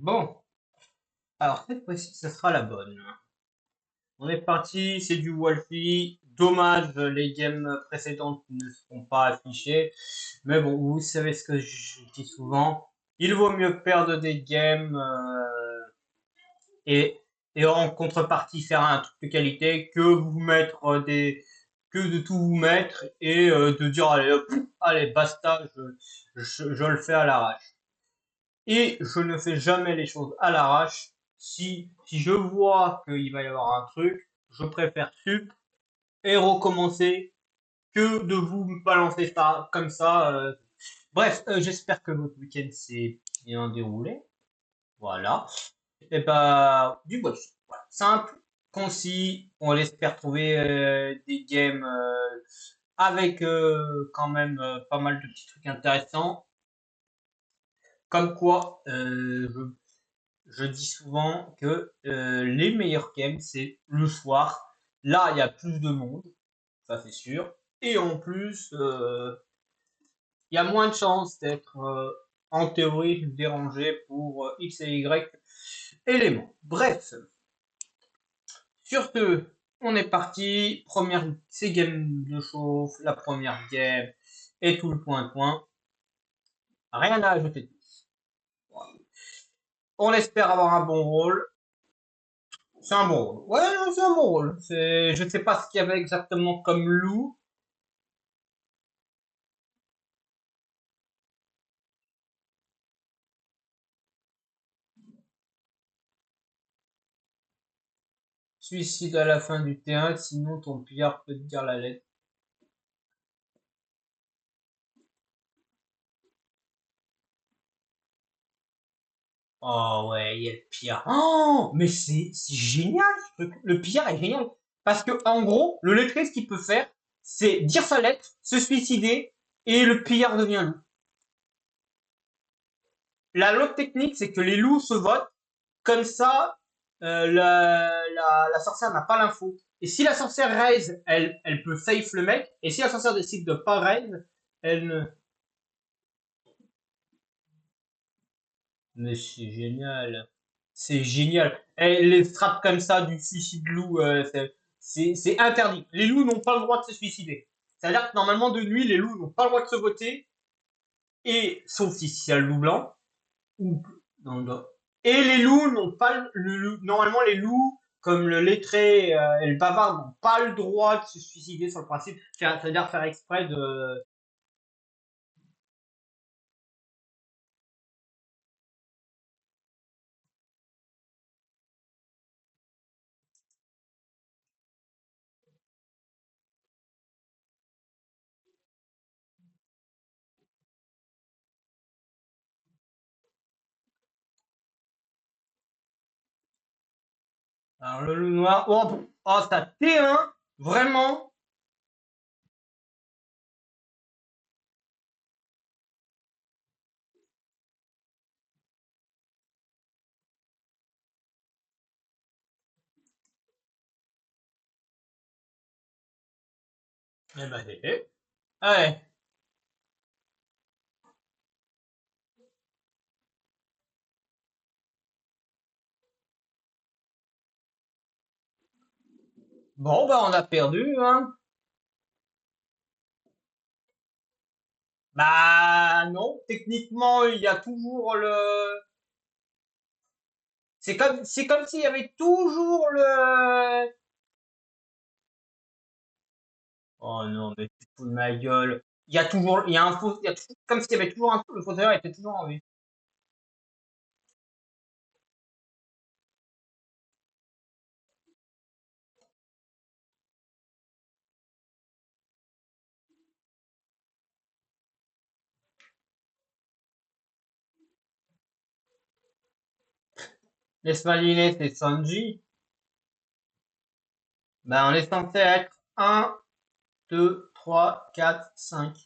Bon, alors cette fois-ci, ça sera la bonne. On est parti, c'est du Wolfie. Dommage, les games précédentes ne seront pas affichées. Mais bon, vous savez ce que je dis souvent. Il vaut mieux perdre des games et, et en contrepartie faire un truc de qualité que vous mettre que de tout vous mettre et de dire allez, hop, allez, basta, je le fais à l'arrache. Et je ne fais jamais les choses à l'arrache. Si je vois qu'il va y avoir un truc, je préfère sup et recommencer que de vous balancer ça comme ça. Bref, j'espère que votre week-end s'est bien déroulé. Voilà. Et bah, du bois. Voilà. Simple, concis. On espère trouver des games avec quand même pas mal de petits trucs intéressants. Comme quoi, je dis souvent que les meilleurs games, c'est le soir. Là, il y a plus de monde, ça c'est sûr. Et en plus, il y a moins de chances d'être en théorie dérangé pour X et Y éléments. Bref, sur ce, on est parti. Première, c'est game de chauffe, la première game et tout le point. Rien à ajouter de plus. Voilà. On espère avoir un bon rôle. C'est un bon rôle. Ouais, non, c'est un bon rôle. Je sais pas ce qu'il y avait exactement comme loup. Suicide à la fin du terrain, sinon ton pillard peut te dire la lettre. Oh ouais, il y a le pillard. Oh, mais c'est génial ce truc. Le pillard est génial. Parce que en gros, le lettré, ce qu'il peut faire, c'est dire sa lettre, se suicider, et le pillard devient loup. L'autre technique, c'est que les loups se votent. Comme ça, la sorcière n'a pas l'info. Et si la sorcière raise, elle peut safe le mec. Et si la sorcière décide de pas raise, elle ne. Mais c'est génial. C'est génial. Et les straps comme ça du suicide loup, c'est interdit. Les loups n'ont pas le droit de se suicider. C'est-à-dire que normalement de nuit, les loups n'ont pas le droit de se voter. Et sauf si c'est le loup blanc. Ou dans le- Et les loups n'ont pas normalement les loups comme le lettré et le bavard n'ont pas le droit de se suicider sur le principe, c'est-à-dire faire exprès de. Alors le loup noir, oh ça T1, vraiment. Eh ben ouais. Bon bah on a perdu hein. Bah non, techniquement il y a toujours le. C'est comme s'il y avait toujours le. Oh non mais tu te fous de ma gueule. Il y a un faux, il y a toujours, comme s'il y avait toujours un, le fauteuil était toujours en vie. L'Espalier, c'est Sanji. Ben, on est censé être un, 2, 3, 4, 5.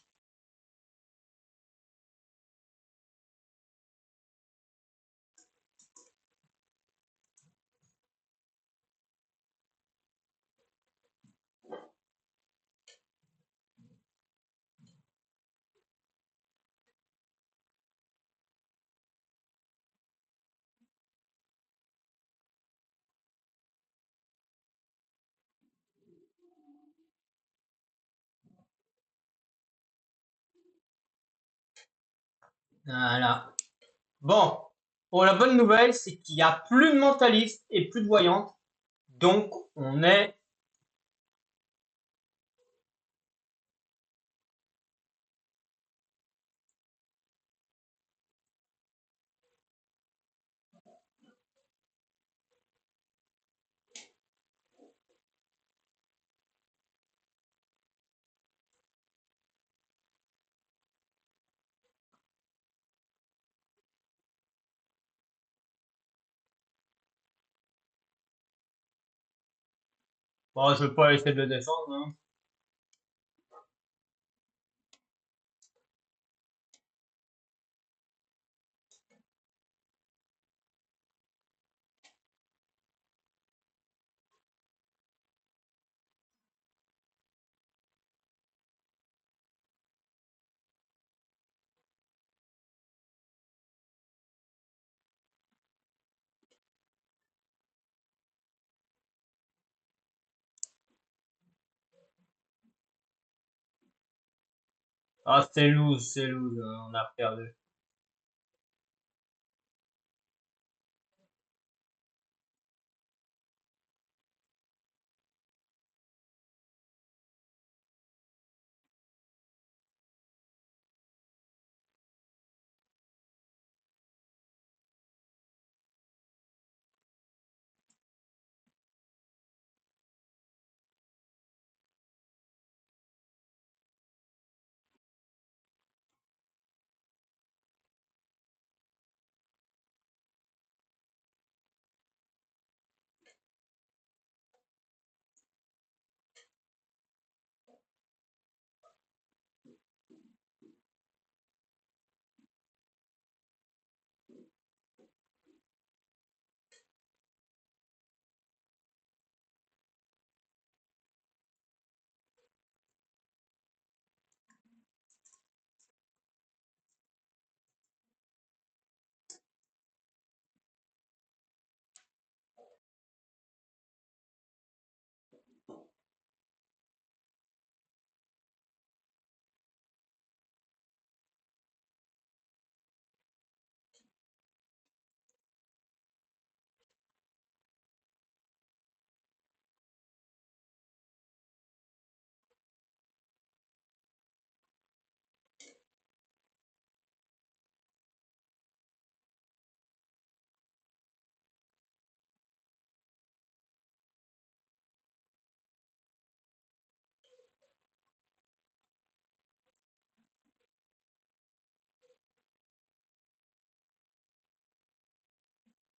Voilà. Bon. Bon, la bonne nouvelle, c'est qu'il n'y a plus de mentalistes et plus de voyantes. Donc, on est... Bon, je vais pas essayer de le défendre, hein. Ah, c'est loose, on a perdu.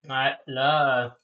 Ouais, là,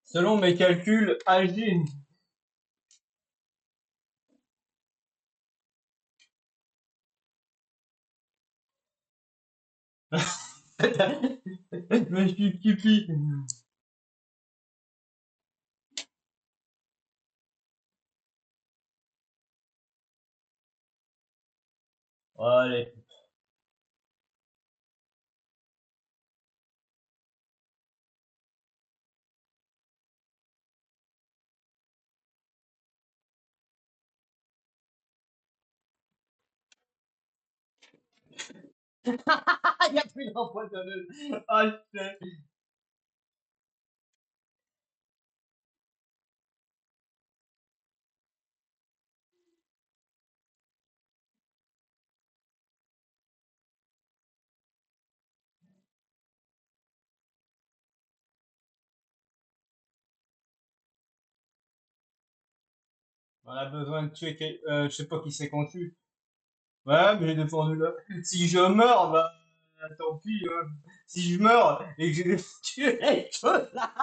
selon mes calculs, agile. Je me suis pipi. Allez. Il n'y a plus d'empoisonneuse. Ah, je sais. On a besoin de tuer je sais pas qui c'est qu'on tue. Ouais, mais j'ai défendu là. Si je meurs, bah, tant pis, hein. Si je meurs et que j'ai tué les choses là,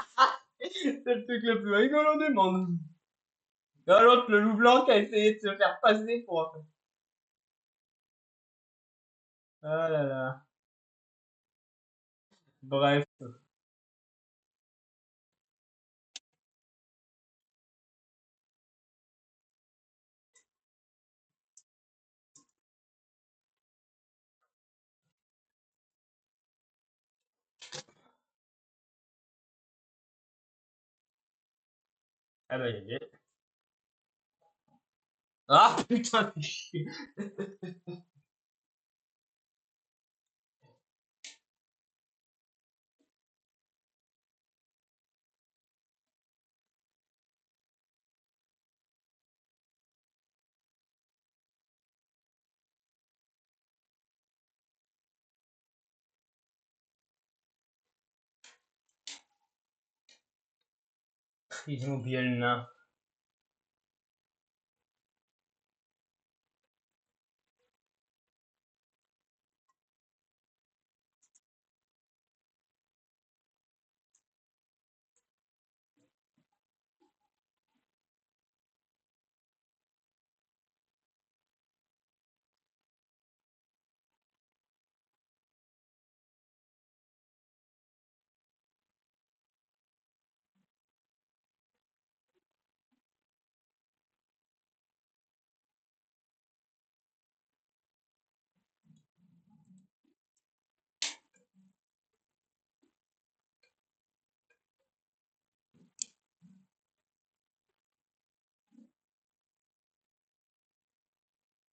c'est le truc le plus rigolo du monde. Et l'autre, le loup blanc qui a essayé de se faire passer pour... Ah là là. Bref. Ah bah, GG. Ah putain, fais chier. Ils ont oublié le nain.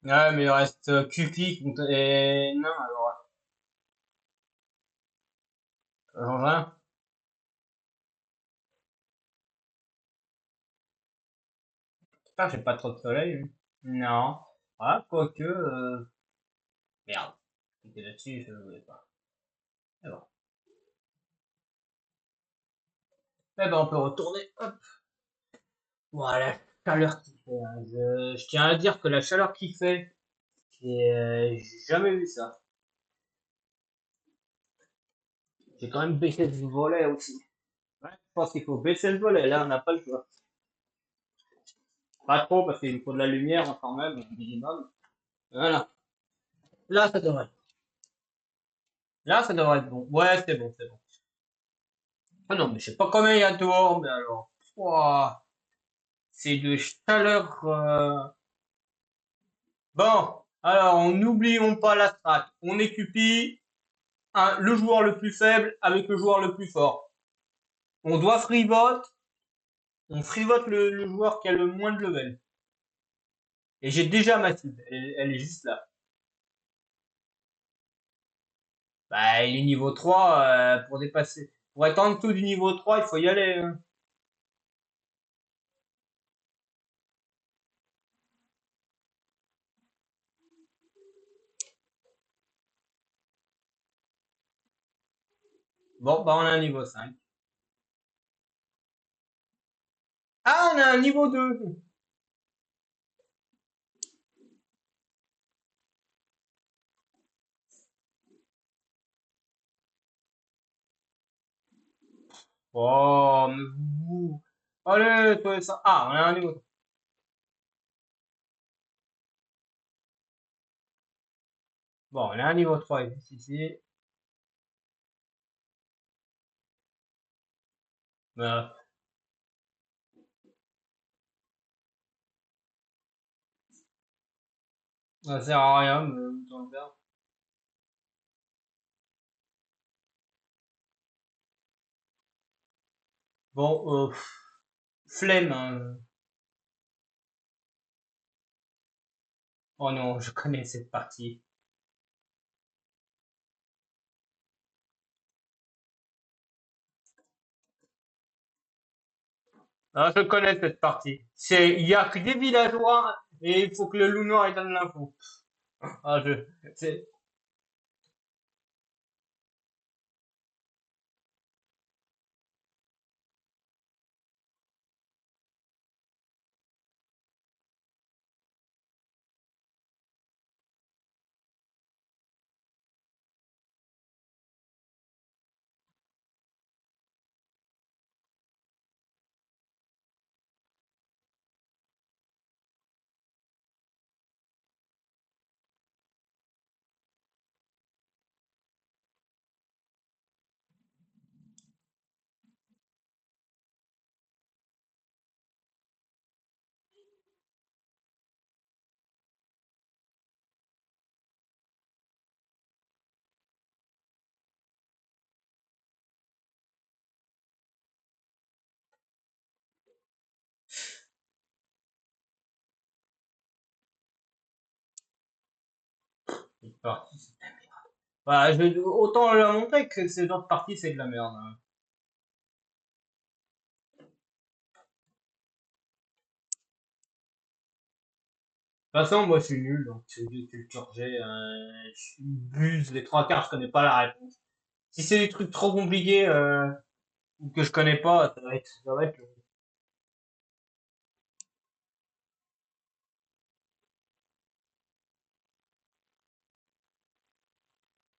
Ouais, mais il reste Cupid et nain alors. Jean-Jean. Putain, j'ai pas trop de soleil. Hein. Non. Ah, quoique... Merde. J'étais là-dessus, je ne voulais pas. Mais bon. Eh ben, on peut retourner. Hop. Voilà, la chaleur qu'il fait. Hein. Je tiens à dire que la chaleur qu'il fait, j'ai jamais vu ça. J'ai quand même baissé le volet aussi. Ouais, je pense qu'il faut baisser le volet. Là, on n'a pas le choix. Pas trop, parce qu'il faut de la lumière hein, quand même, un minimum. Voilà. Là, ça devrait. Là, ça devrait être bon. Ouais, c'est bon, c'est bon. Ah non, mais je sais pas combien il y a dehors, mais alors. Ouah, c'est de chaleur. Bon, alors, on n'oublions pas la strat. On écupie le joueur le plus faible avec le joueur le plus fort. On doit free vote. On free vote le joueur qui a le moins de level. Et j'ai déjà ma cible. Elle est juste là. Bah, il est niveau 3 pour dépasser. Pour être en dessous du niveau 3, il faut y aller. Hein. Bon, bah, on a un niveau 5. Ah, on a un niveau 2. Oh, mais vous. Allez, toi, ça. Ah, on a un niveau 3. Bon, on a un niveau 3 ici. Bah, ça sert à rien, mais autant le faire. Bon, flemme. Hein. Oh non, je connais cette partie. Ah, je connais cette partie. Il y a que des villageois et il faut que le loup noir il donne l'info. Ah, c'est, une partie. Voilà, autant leur montrer que ces autres parties c'est de la merde, hein. De toute façon, moi je suis nul, donc c'est du culture G, je buse les trois quarts, je connais pas la réponse. Si c'est des trucs trop compliqués ou que je connais pas, ça va être.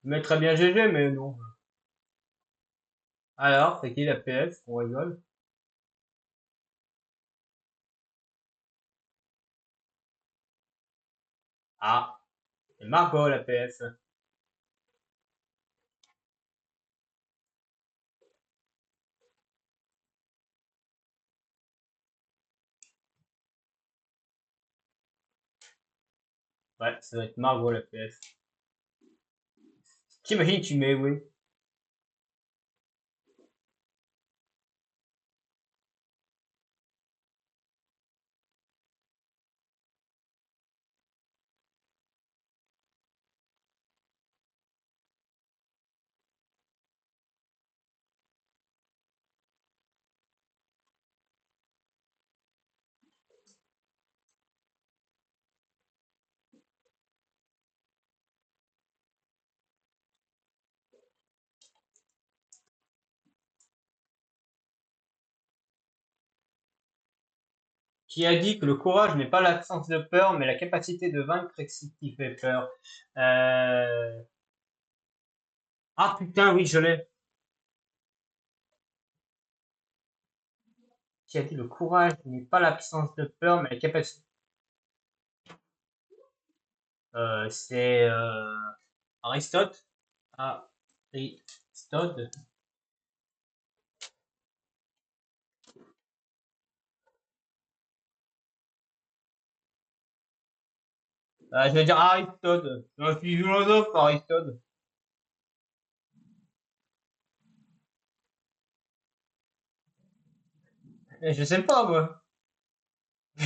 Je mettrais bien GG, mais non. Alors, c'est qui la PS? On rigole. Ah, c'est Margot la PS. Ouais, ça doit être Margot la PS. T'imagines, tu mets oui. Qui a dit que le courage n'est pas l'absence de peur, mais la capacité de vaincre ce qui fait peur. Euh... Ah putain, oui, je l'ai. Qui a dit le courage n'est pas l'absence de peur, mais la capacité. C'est Aristote. Aristote. Je vais dire Aristote. Je suis philosophe, Aristote. Je sais pas, moi.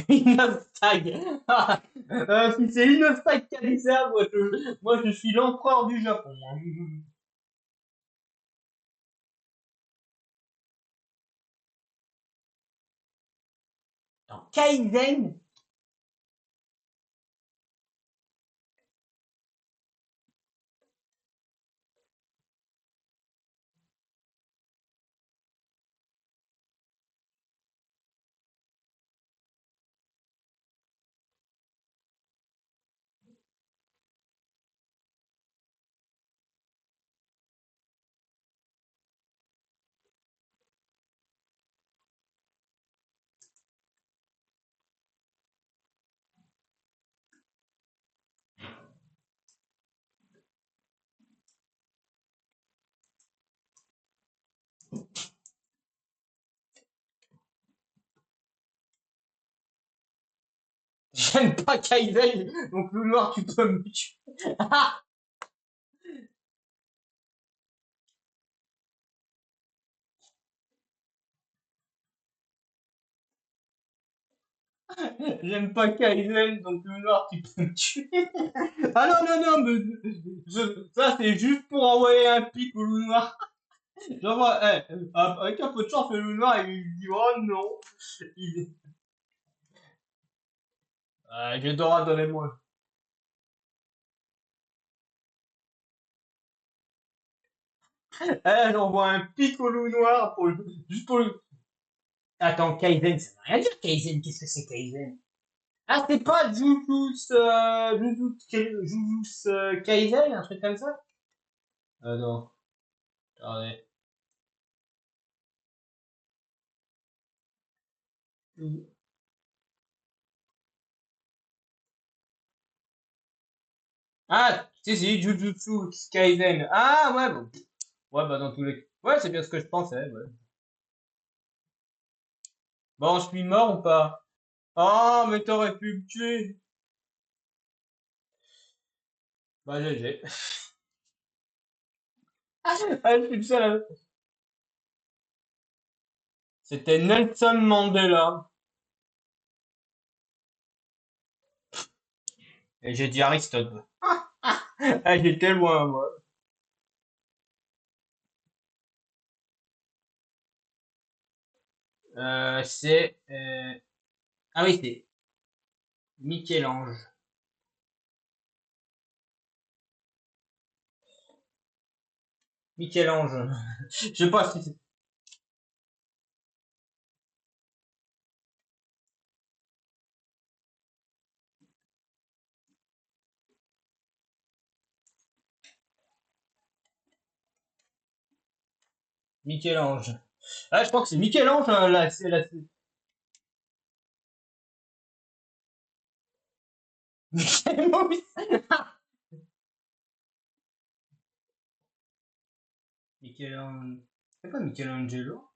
Inostag. Ah, si c'est Inostag qui a dit ça, moi je suis l'empereur du Japon, hein. Dans Kaizen. J'aime pas Kaizen, donc le noir, tu peux me tuer. J'aime pas Kaizen, donc le noir, tu peux me tuer. Ah non, non, non, mais ça c'est juste pour envoyer un pic au loup noir. Genre, avec un peu de chance, le loup noir, il dit, oh non. Il... J'ai Dora, donnez-moi. J'envoie un pic au loup noir juste pour le... Attends, Kaizen, ça veut rien dire, Kaizen. Qu'est-ce que c'est, Kaizen? Ah, c'est pas Jujutsu Kaisen, un truc comme ça? Non, attendez. Ah, si, Jujutsu Kaisen. Ah, ouais, bon. Ouais, bah, dans tous les... Ouais, c'est bien ce que je pensais, ouais. Bon, je suis mort ou pas? Oh, mais t'aurais pu me tuer. Bah, GG. Ah, je suis le seul C'était Nelson Mandela. Et j'ai dit Aristote. Ah, j'étais loin, moi. C'est... Ah oui, c'est Michel-Ange. Michel-Ange. Je sais pas si c'est... Michel-Ange. Ah, je crois que c'est Michel-Ange, là, c'est là. Michel-Ange. C'est pas Michelangelo?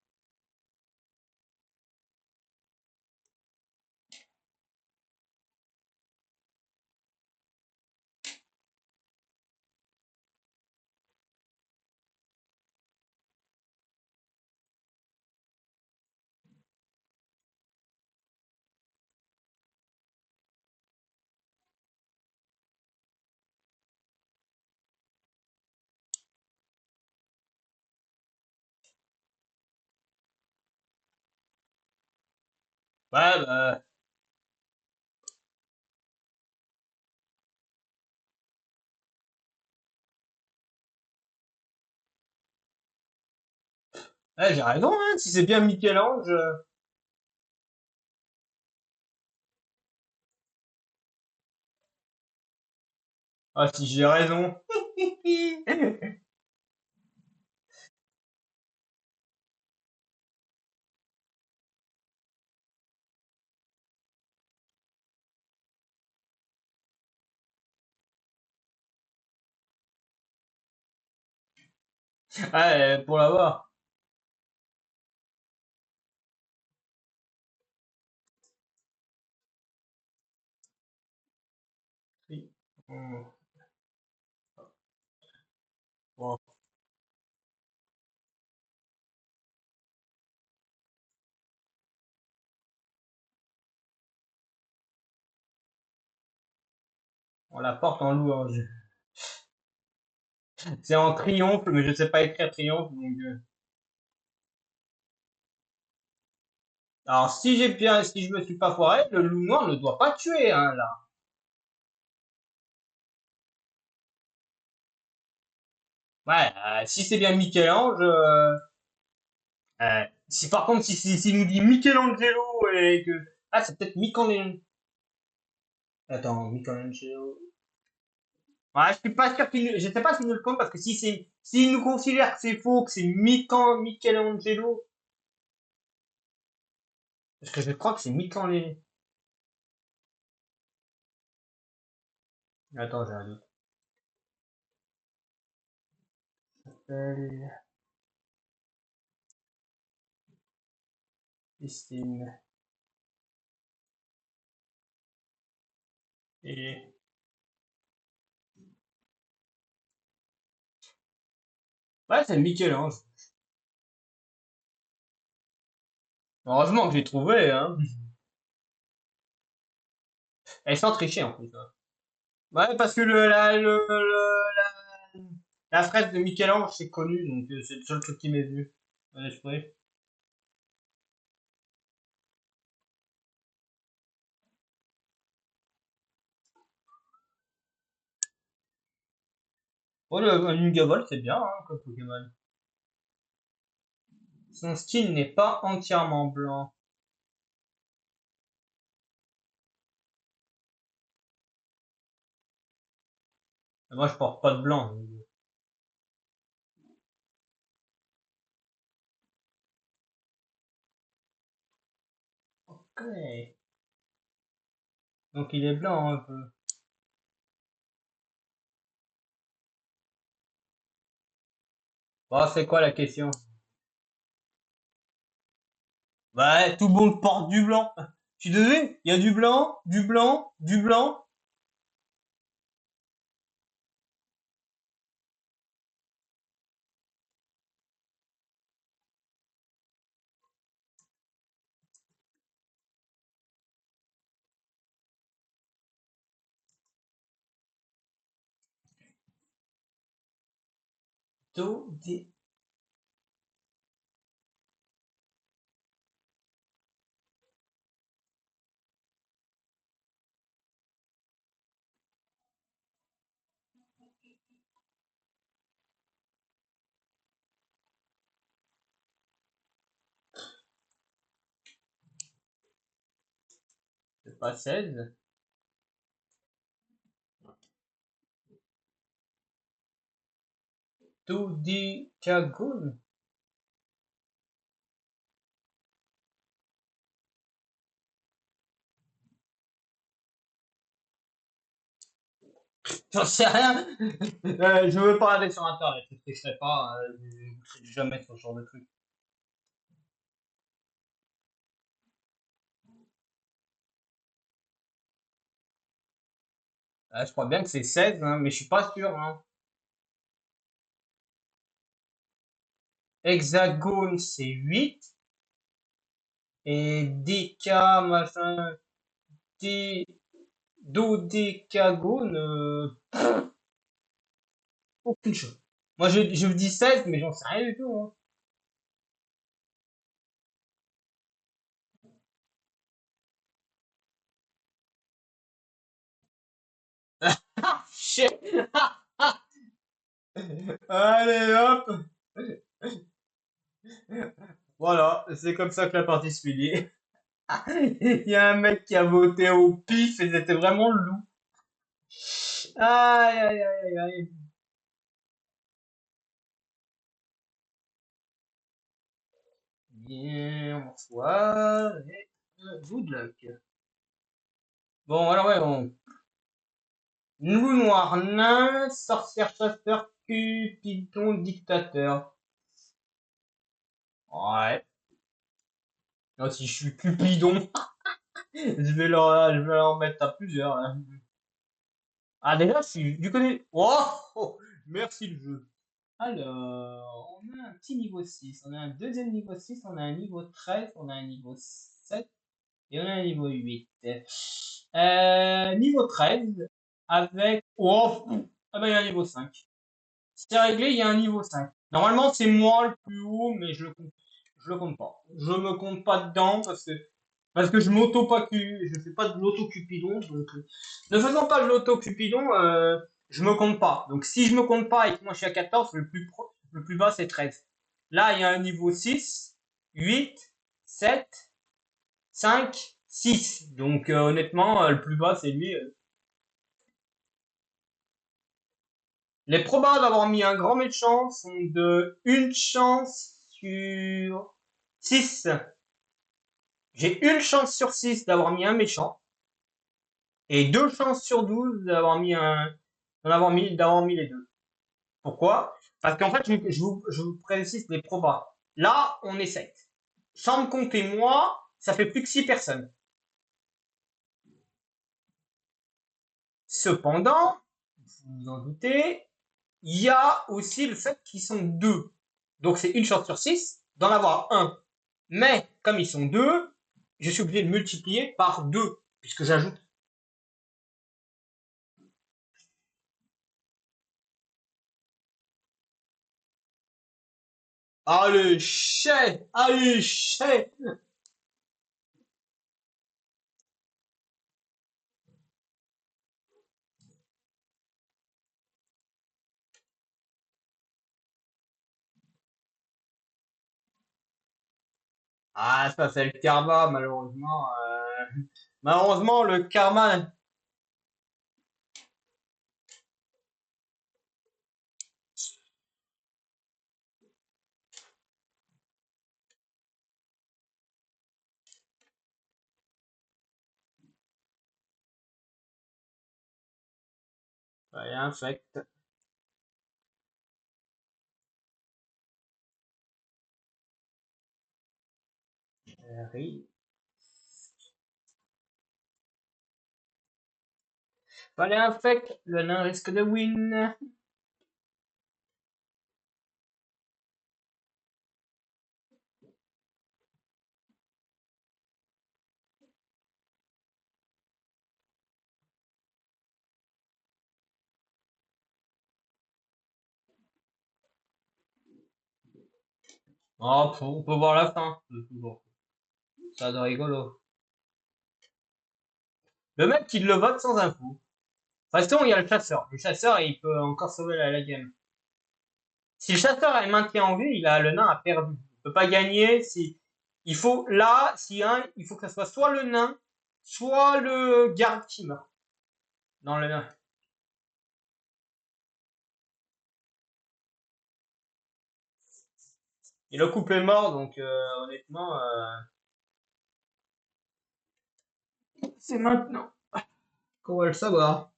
Ouais, bah, ouais, j'ai raison, hein, si c'est bien Michel-Ange. Ah, si j'ai raison. Ouais, pour l'avoir. Oui. Bon, bon, on la porte en louange. C'est en triomphe, mais je sais pas écrire triomphe, donc... Alors, si j'ai bien, si je me suis pas foiré, le loup noir ne doit pas tuer, hein, là. Ouais, si c'est bien Michel-Ange, si par contre, si nous dit Michelangelo et que... Ah, c'est peut-être Michelangelo. Attends, Michelangelo. Ouais, je suis pas sûr je sais pas s'il nous le compte parce que s'il nous considère que c'est faux, que c'est Michelangelo, parce que je crois que c'est Michelangelo. Attends, j'ai un doute. Euh, Christine. Et... Ouais, c'est Michel-Ange. Heureusement que j'ai trouvé, hein. Elle sans tricher en plus, hein. Ouais, parce que La fresque de Michel-Ange, c'est connu, donc c'est le seul truc qui m'est venu à l'esprit. Oh, le Nugabol, c'est bien, hein, comme Pokémon. Son style n'est pas entièrement blanc. Moi, je porte pas de blanc. Ok. Donc il est blanc un peu. Bon, c'est quoi la question? Ouais, tout le monde porte du blanc. Je suis désolé, il y a du blanc, du blanc, du blanc. Tout dit. C'est pas 16. Tout dit cagoule. J'en sais rien. Je veux pas aller sur internet. Je sais pas. Je vais jamais sur ce genre de truc. Je crois bien que c'est 16, hein, mais je suis pas sûr. Hein. Hexagone, c'est 8. Et Dika, machin, di, dodécagone, aucune chose. Moi, je dis 16, mais j'en sais rien du tout. Hein. Ah, shit. Allez, hop. Voilà, c'est comme ça que la partie se finit. Il y a un mec qui a voté au pif et c'était vraiment le loup. Aïe, aïe, aïe, aïe. Bien, bonsoir et good luck. Bon, alors ouais, loup noir, nain, sorcière, chasseur, cupidon, dictateur. Ouais. Ah, si je suis cupidon, je vais leur mettre à plusieurs. Hein. Ah, déjà, je suis du côté. Oh, oh, merci le jeu. Alors, on a un petit niveau 6, on a un deuxième niveau 6, on a un niveau 13, on a un niveau 7 et on a un niveau 8. Niveau 13, avec... Oh, ah ben il y a un niveau 5. C'est réglé, il y a un niveau 5. Normalement, c'est moi le plus haut, mais je le compte pas. Je me compte pas dedans parce que je je fais pas de l'auto-cupidon. Donc, ne faisant pas de l'auto-cupidon, je me compte pas. Donc si je me compte pas et que moi je suis à 14, le plus bas c'est 13. Là, il y a un niveau 6, 8, 7, 5, 6. Donc honnêtement, le plus bas c'est lui. Les probables d'avoir mis un grand méchant sont de une chance sur 6. J'ai une chance sur 6 d'avoir mis un méchant et deux chances sur 12 d'avoir mis les deux. Pourquoi? Parce qu'en fait, je vous précise les probas. Là, on est 7. Sans me compter moi, ça fait plus que 6 personnes. Cependant, vous vous en doutez, il y a aussi le fait qu'ils sont deux. Donc c'est une chance sur 6 d'en avoir un. Mais comme ils sont deux, je suis obligé de multiplier par 2, puisque j'ajoute. Allez, chais! Allez, chais! Ah, ça, c'est le karma, malheureusement. Malheureusement, le karma. Ouais, infect. Oui. Fallait infect. Le nain risque de win. Oh, on peut voir la fin. Toujours. Ça de rigolo. Le mec, il le vote sans info. De toute façon, il y a le chasseur. Le chasseur, il peut encore sauver la game. Si le chasseur est maintien en vie, le nain a perdu. Il peut pas gagner. Si, il faut, là, si un, il faut que ce soit soit le nain, soit le garde qui meurt. Dans le nain. Et le couple est mort, donc honnêtement, c'est maintenant qu'on va le savoir.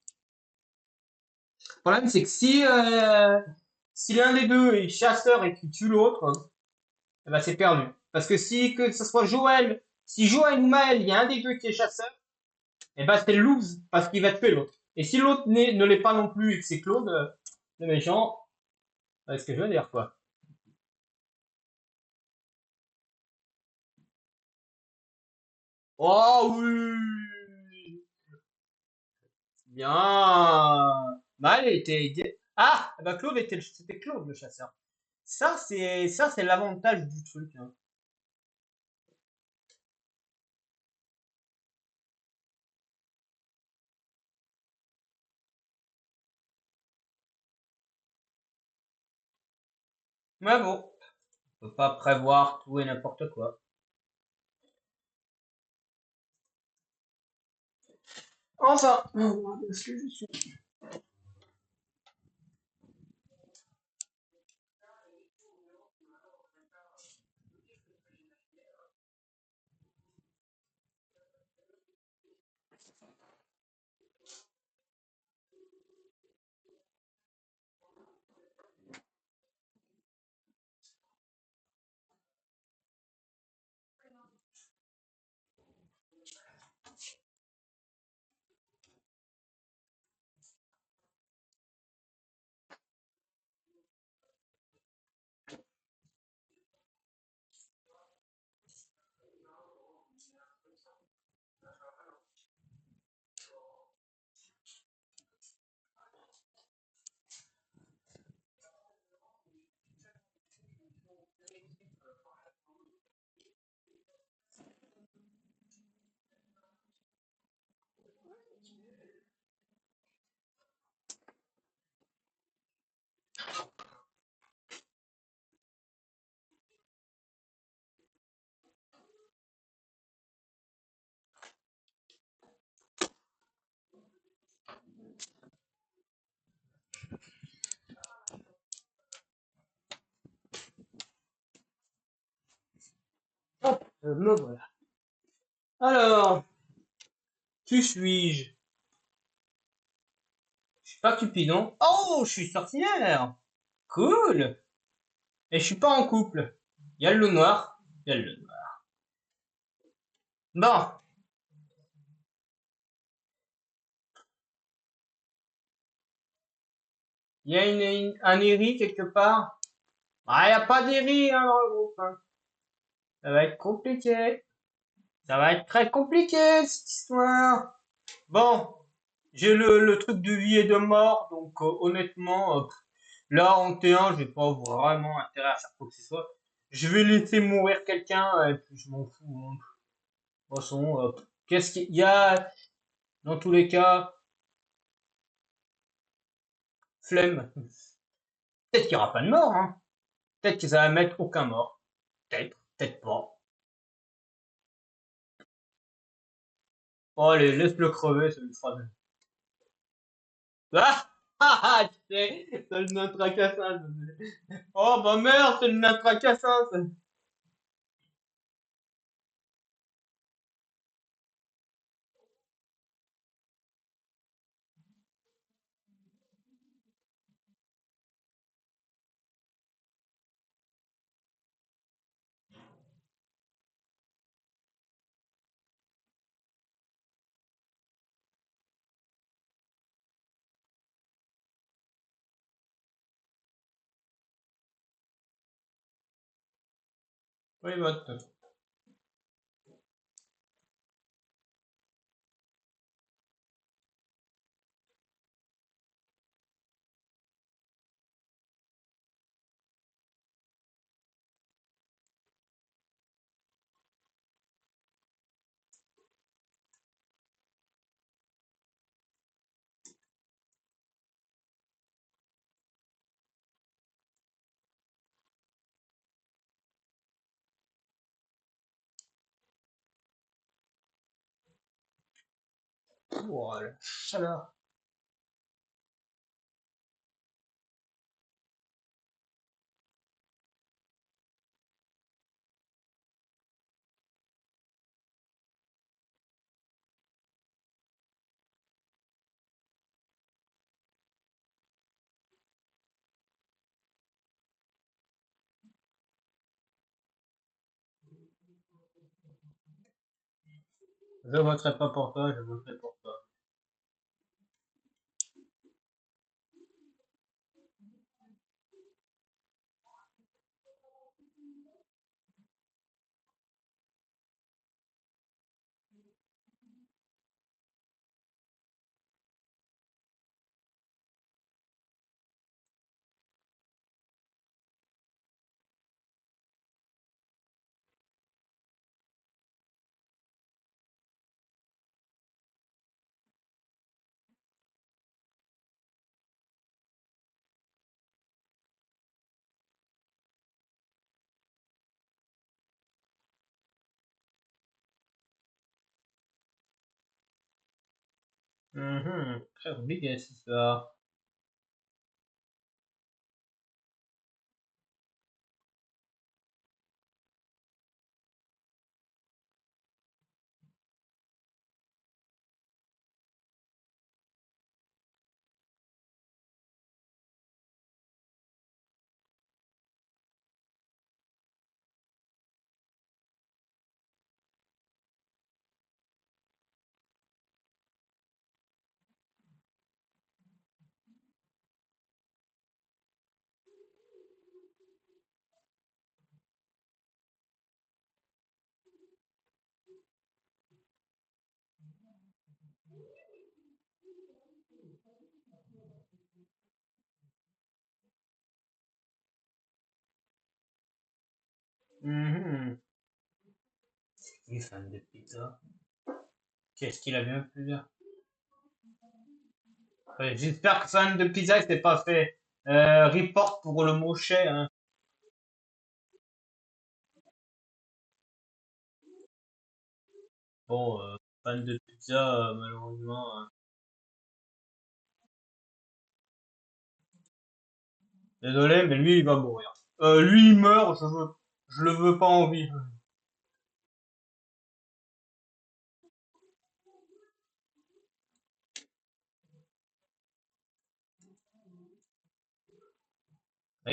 Le problème, c'est que si l'un des deux est chasseur et qu'il tue l'autre, eh ben, c'est perdu. Parce que si que ce soit Joël, si Joël ou Maël, il y a un des deux qui est chasseur, eh ben c'est lose parce qu'il va tuer l'autre. Et si l'autre ne l'est pas non plus et que c'est Claude, le méchant, c'est ce que je veux dire quoi. Oh oui, bien. Maël était. Ah, eh ben Claude c'était Claude le chasseur. Ça c'est l'avantage du truc. Hein. Mais bon, on peut pas prévoir tout et n'importe quoi. Enfin, est-ce que je suis Hop, me voilà. Alors, qui suis-je? Je suis pas Cupidon. Oh, je suis sorcière. Cool. Et je suis pas en couple. Il y a le loup noir. Il y a le loup noir. Bon, il y a un Eri quelque part. Ah, il n'y a pas d'Eri hein, dans le groupe. Hein. Ça va être compliqué. Ça va être très compliqué cette histoire. Bon, j'ai le truc de vie et de mort, donc honnêtement, Là, en T1, j'ai pas vraiment intérêt à faire quoi que ce soit. Je vais laisser mourir quelqu'un et puis je m'en fous, hein. De toute façon, qu'est-ce qu'il y a dans tous les cas, flemme. Peut-être qu'il y aura pas de mort, hein. Peut-être que ça va mettre aucun mort. Peut-être, peut-être pas. Oh, allez, laisse-le crever, ça lui fera de... Ah! Ah, ah, tu sais, c'est le nain tracassin. Oh, bah merde, c'est le nain tracassin, ça. Oui, bah, oh, la chaleur. Je voterai pas pour toi, je voterai pour toi. Très compliqué, c'est ça. Mhm. Il est fan de pizza. Qu'est-ce qu'il a bien pu dire? Ouais, j'espère que fan de pizza, il s'est pas fait report pour le mot chais, hein. Bon, fan de pizza, malheureusement. Désolé, mais lui, il va mourir. Lui, il meurt, je le veux pas en vie. Il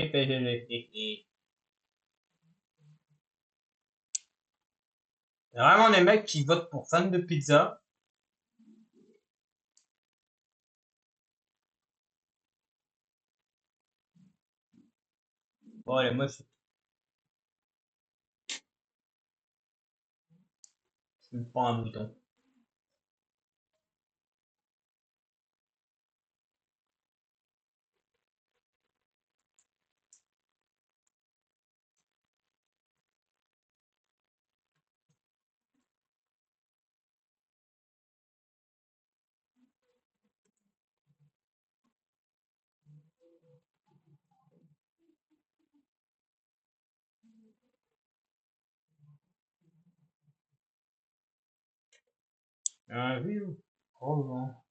y a vraiment des mecs qui votent pour fan de pizza. Bon, allez, moi, je suis pas un mouton. Ah oui, oui. Probablement.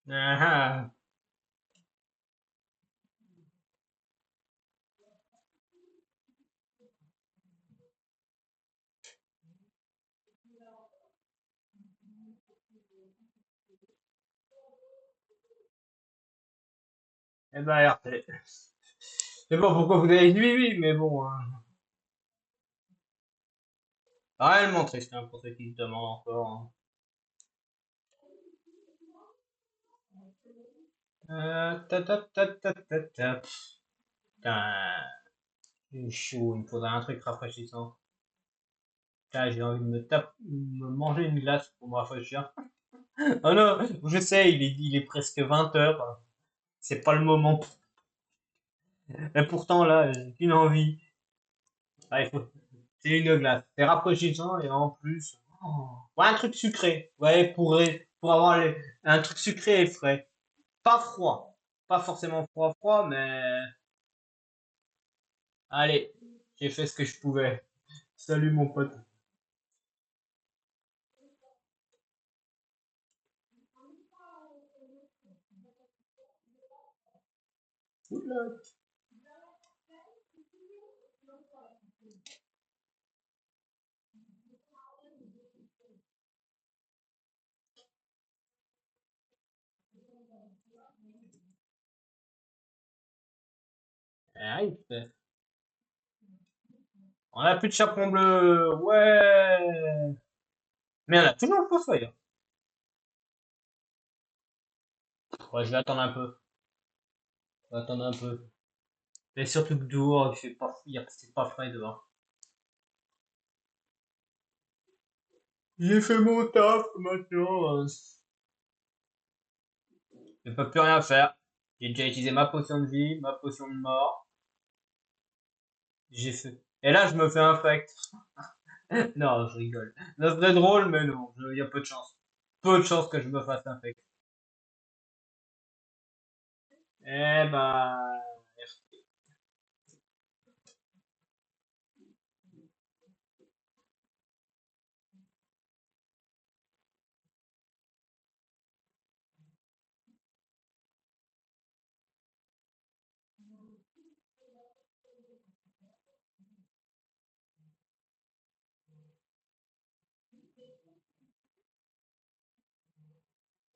Ah, ah. Eh ben, RT. Je sais pas pourquoi vous avez dit oui, oui, mais bon. Hein. Réellement triste, hein, pour ceux qui se demandent encore. Hein. Ta, ta, ta, ta, ta, ta. Putain, j'ai chaud, il me faudrait un truc rafraîchissant. Putain, j'ai envie de me manger une glace pour me rafraîchir. Oh non, je sais, il est presque 20 heures. C'est pas le moment. Et pourtant, là, j'ai une envie. Ah, c'est une glace. C'est rafraîchissant et en plus, ouais, un truc sucré. Ouais, pour avoir un truc sucré et frais. Pas froid. Pas forcément froid, froid, mais allez, j'ai fait ce que je pouvais. Salut mon pote. Arrive. On a plus de chapon bleu. Ouais. Mais on a toujours le fossoyeur. Ouais, je vais attendre un peu. Je vais attendre un peu. Et surtout que dehors, c'est pas frais dehors. J'ai fait mon taf maintenant. Je peux plus rien faire. J'ai déjà utilisé ma potion de vie, ma potion de mort. J'ai fait. Et là, je me fais infect. Non, je rigole. Ça serait drôle, mais non. Il y a peu de chance. Peu de chance que je me fasse infect. Eh ben.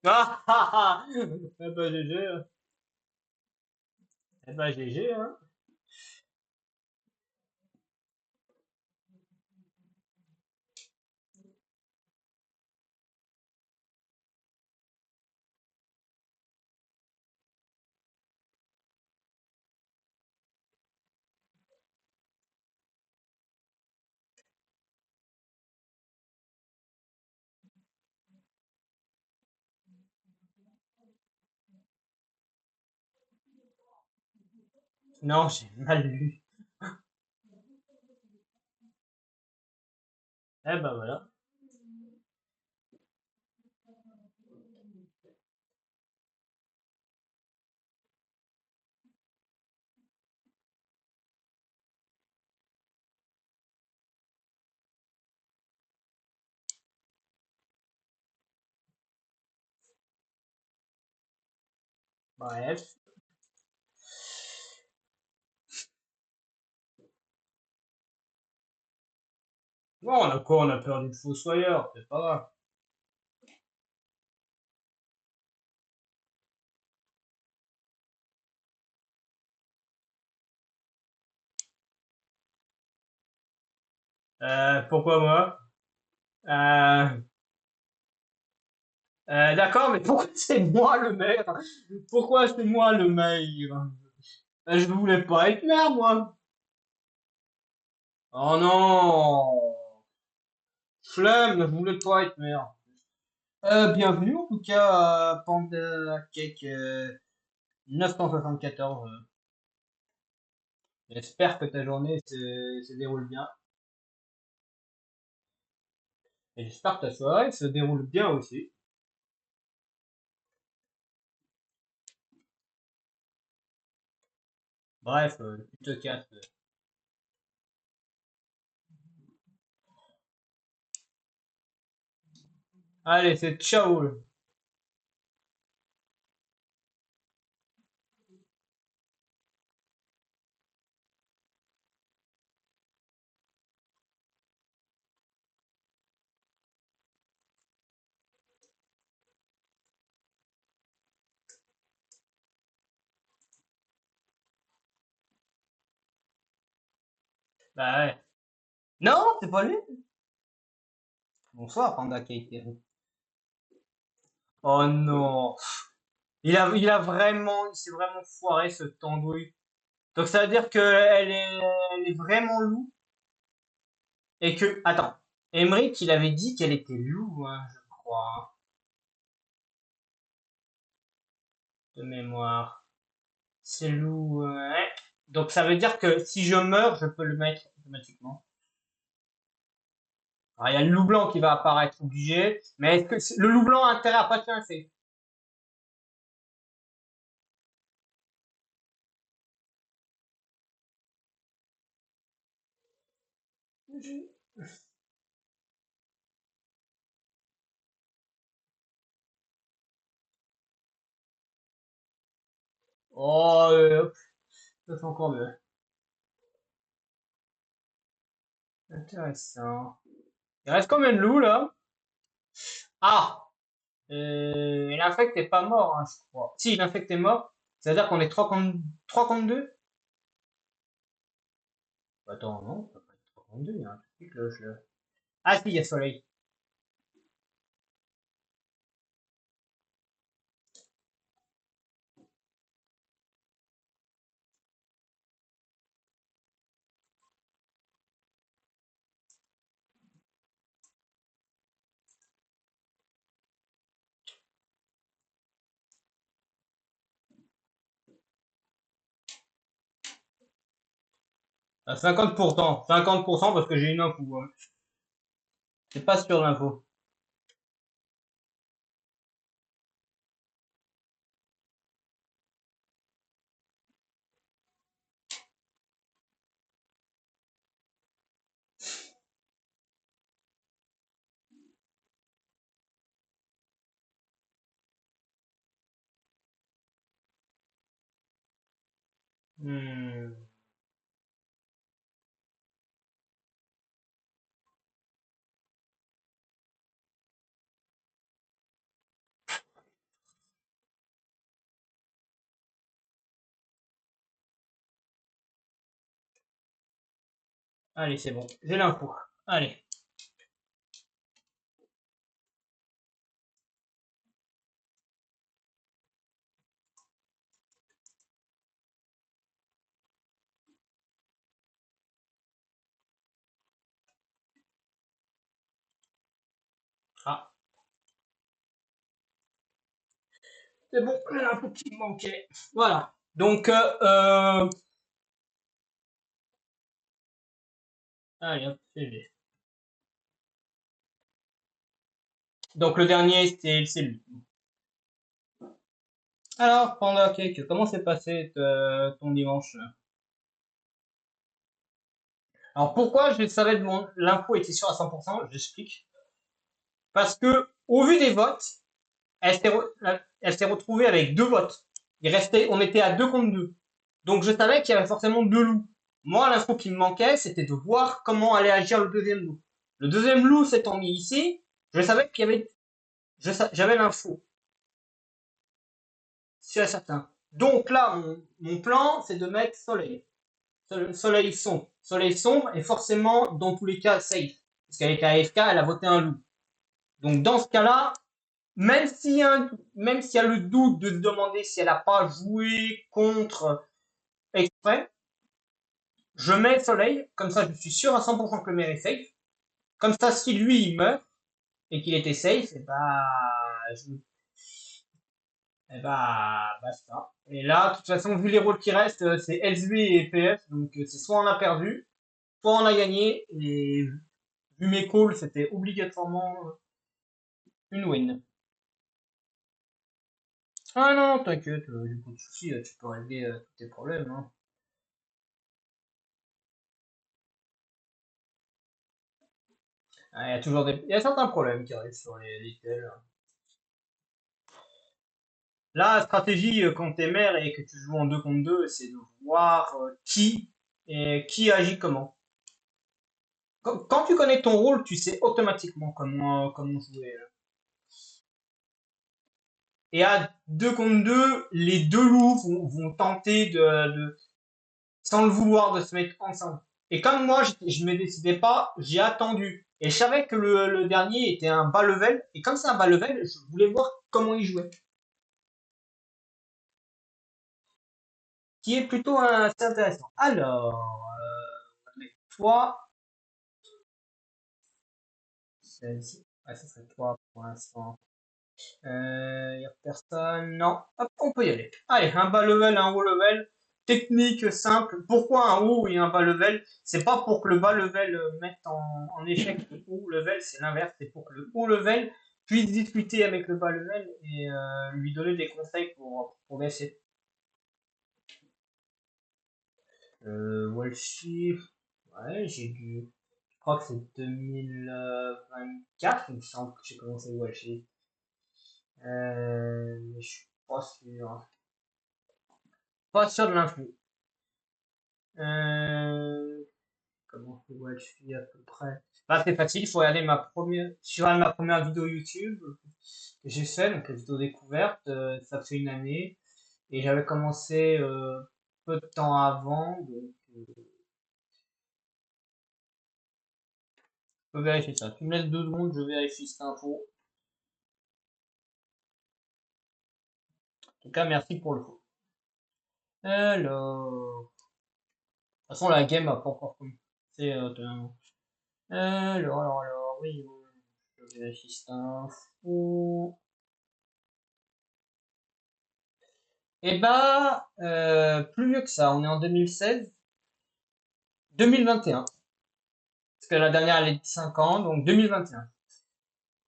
Ah ah ah. Eh ben GG. Hein. Eh ben GG, hein. Non, j'ai mal lu. Eh ben voilà. Bref. Bon, on a quoi? On a perdu le fossoyeur, c'est pas grave. Pourquoi moi? Euh, d'accord, mais pourquoi c'est moi le maire? Pourquoi c'est moi le maire? Je voulais pas être maire, moi. Oh non! Flemme, je voulais pas être maire. Bienvenue en tout cas à Panda Cake 974. J'espère que ta journée se déroule bien. Et j'espère que ta soirée se déroule bien aussi. Bref, tu te casses. Allez, c'est ciao. Bah ouais. Non, c'est pas lui. Bonsoir, Panda Cake. Oh non. Il s'est vraiment foiré ce tambouille. Donc ça veut dire elle est vraiment loup et que, attends, Emmerich, il avait dit qu'elle était loup, hein, je crois, de mémoire. C'est loup, ouais. Donc ça veut dire que si je meurs, je peux le mettre automatiquement. Alors il y a le loup blanc qui va apparaître obligé, mais est-ce que le loup blanc a intérêt à pas te pincer? Oh, ça c'est encore mieux. Intéressant. Il reste combien de loups là? Ah! L'infect est pas mort, hein, je crois. Si, l'infect est mort, c'est-à-dire qu'on est 3 contre 2. Attends, non, ça peut pas être 3 contre 2, il y a un truc qui cloche là. Ah si, il y a soleil. À 50%, 50% parce que j'ai une info, hein. C'est pas sur l'info. Hmm. Allez, c'est bon, j'ai l'info. Allez. Ah, c'est bon, j'ai l'info qui me manquait. Voilà. Donc, Allez, hop, GG. Donc le dernier, c'est lui. Alors, Panda Cake, comment s'est passé ton dimanche? Alors pourquoi je savais de l'info était sûre à 100%, j'explique. Parce que, au vu des votes, elle s'est retrouvée avec deux votes. On était à 2 contre 2. Donc je savais qu'il y avait forcément deux loups. Moi, l'info qui me manquait, c'était de voir comment allait agir le deuxième loup. Le deuxième loup s'étant mis ici, je savais qu'il y avait, j'avais l'info, c'est certain. Donc là, mon plan, c'est de mettre soleil. Soleil sombre. Soleil sombre est forcément, dans tous les cas, safe. Parce qu'elle était AFK, elle a voté un loup. Donc dans ce cas-là, même s'il y a le doute de se demander si elle n'a pas joué contre exprès, je mets soleil, comme ça je suis sûr à 100% que le maire est safe. Comme ça, si lui il meurt et qu'il était safe, basta. Et là, de toute façon, vu les rôles qui restent, c'est LSB et PS, donc c'est soit on a perdu, soit on a gagné, et vu mes calls, c'était obligatoirement une win. Ah non, t'inquiète, j'ai pas de soucis, tu peux régler tous tes problèmes. Hein. Ah, il y a certains problèmes qui arrivent sur les tels. La stratégie, quand t'es maire et que tu joues en 2 contre 2, c'est de voir qui agit comment. Quand tu connais ton rôle, tu sais automatiquement comment jouer. Et à 2 contre 2, les deux loups vont tenter sans le vouloir, de se mettre ensemble. Et comme moi, je me décidais pas, j'ai attendu. Et je savais que le dernier était un bas level. Et comme c'est un bas level, je voulais voir comment il jouait. Qui est plutôt assez intéressant. Alors, toi, ouais, ça serait toi pour l'instant. Y a personne. Non. Hop, on peut y aller. Allez, un bas level, un haut level. Technique simple. Pourquoi un haut et un bas level? C'est pas pour que le bas level mette en échec le haut level, c'est l'inverse. C'est pour que le haut level puisse discuter avec le bas level et lui donner des conseils pour progresser. Wallshift, ouais, je crois que c'est 2024, il me semble que j'ai commencé Wallshift. Mais je suis pas sûr. Hein. Pas sûr de l'info. Euh, comment on fait Wallshift à peu près? Là, c'est facile, il faut regarder ma première vidéo YouTube que j'ai fait, donc la vidéo découverte, ça fait une année. Et j'avais commencé peu de temps avant, donc je peux vérifier ça. Tu me laisses 2 secondes, je vérifie cette info. En tout cas, merci pour le coup. Alors, de toute façon, la game a pas encore commencé. Totalement. Oui, oui, je vérifie cette info. Eh bah, plus vieux que ça, on est en 2016, 2021. Parce que la dernière, elle est de 5 ans, donc 2021.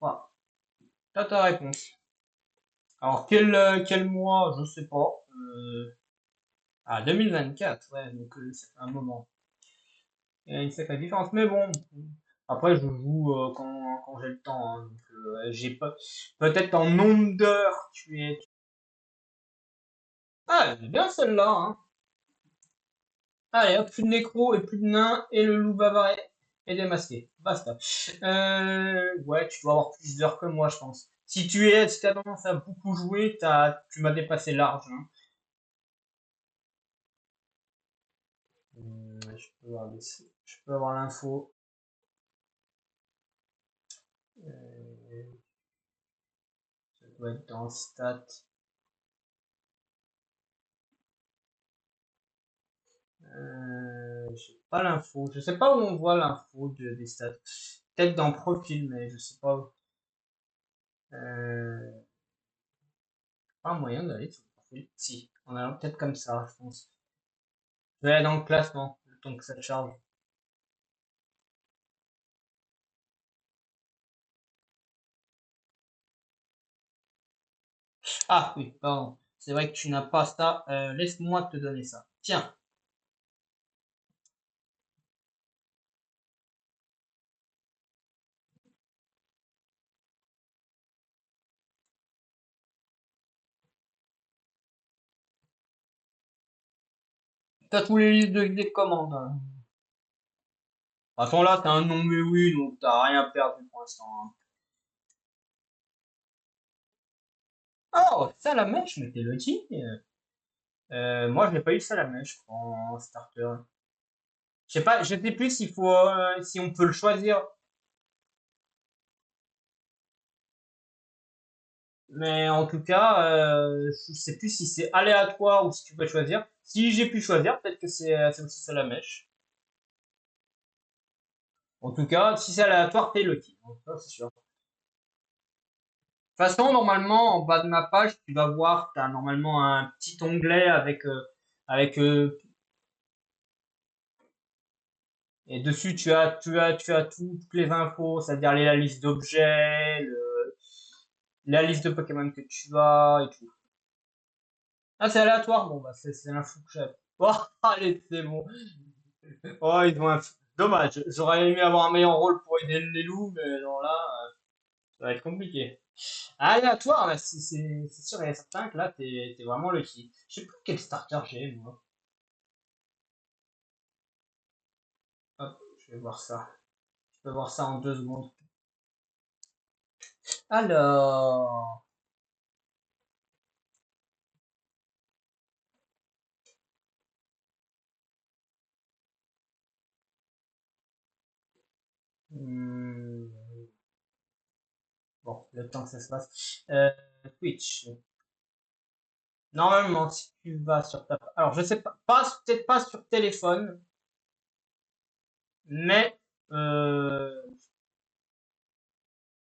Voilà, t'as ta réponse. Alors, quel mois, je sais pas. 2024, ouais, donc ça fait un moment. Il y a une sacrée différence, mais bon. Après, je joue quand j'ai le temps. Hein, donc, j'ai pas. Peut-être en nombre d'heures, tu es. Ah, elle est bien celle-là. Hein. Allez, hop, plus de nécro et plus de nains et le loup bavaret est démasqué. Basta. Ouais, tu dois avoir plus d'heures que moi, je pense. Si t'as tendance à beaucoup jouer, tu m'as dépassé large. Hein. Je peux avoir l'info. Euh, ça doit être dans stats. J'ai pas l'info. Je sais pas où on voit l'info des stats. Peut-être dans profil, mais je sais pas où. Euh, pas moyen d'aller sur le profil. Si, on a peut-être comme ça, je pense. Je vais aller dans le classement, le temps que ça charge. Ah oui, pardon. C'est vrai que tu n'as pas ça. Laisse-moi te donner ça. Tiens, t'as tous les livres des commandes, hein. Attends là, t'as un nom mais oui, donc t'as rien perdu pour l'instant, hein. Oh, Salamèche, mais t'es lucky. Moi, je n'ai pas eu Salamèche en starter. Je sais pas, je sais plus s'il faut, si on peut le choisir. Mais en tout cas, je sais plus si c'est aléatoire ou si tu peux choisir. Si j'ai pu choisir, peut-être que c'est aussi Salamèche. En tout cas, si c'est aléatoire, t'es lucky. Donc ça, c'est sûr. De toute façon, normalement, en bas de ma page, tu vas voir, tu as normalement un petit onglet avec et dessus tu as toutes les infos, c'est-à-dire la liste d'objets, la liste de Pokémon que tu as et tout. Ah, c'est aléatoire, bon bah c'est l'info que j'ai. Oh, allez, c'est bon. Oh, ils vont dommage. J'aurais aimé avoir un meilleur rôle pour aider les loups, mais non là, ça va être compliqué. Aléatoire, là, c'est sûr, il y a certains que là, t'es vraiment lucky. Je sais plus quel starter j'ai, moi. Hop, je vais voir ça. Je peux voir ça en 2 secondes. Alors, hmm, bon, le temps que ça se passe. Twitch. Normalement, si tu vas sur ta... Alors, je sais peut-être pas sur téléphone, mais...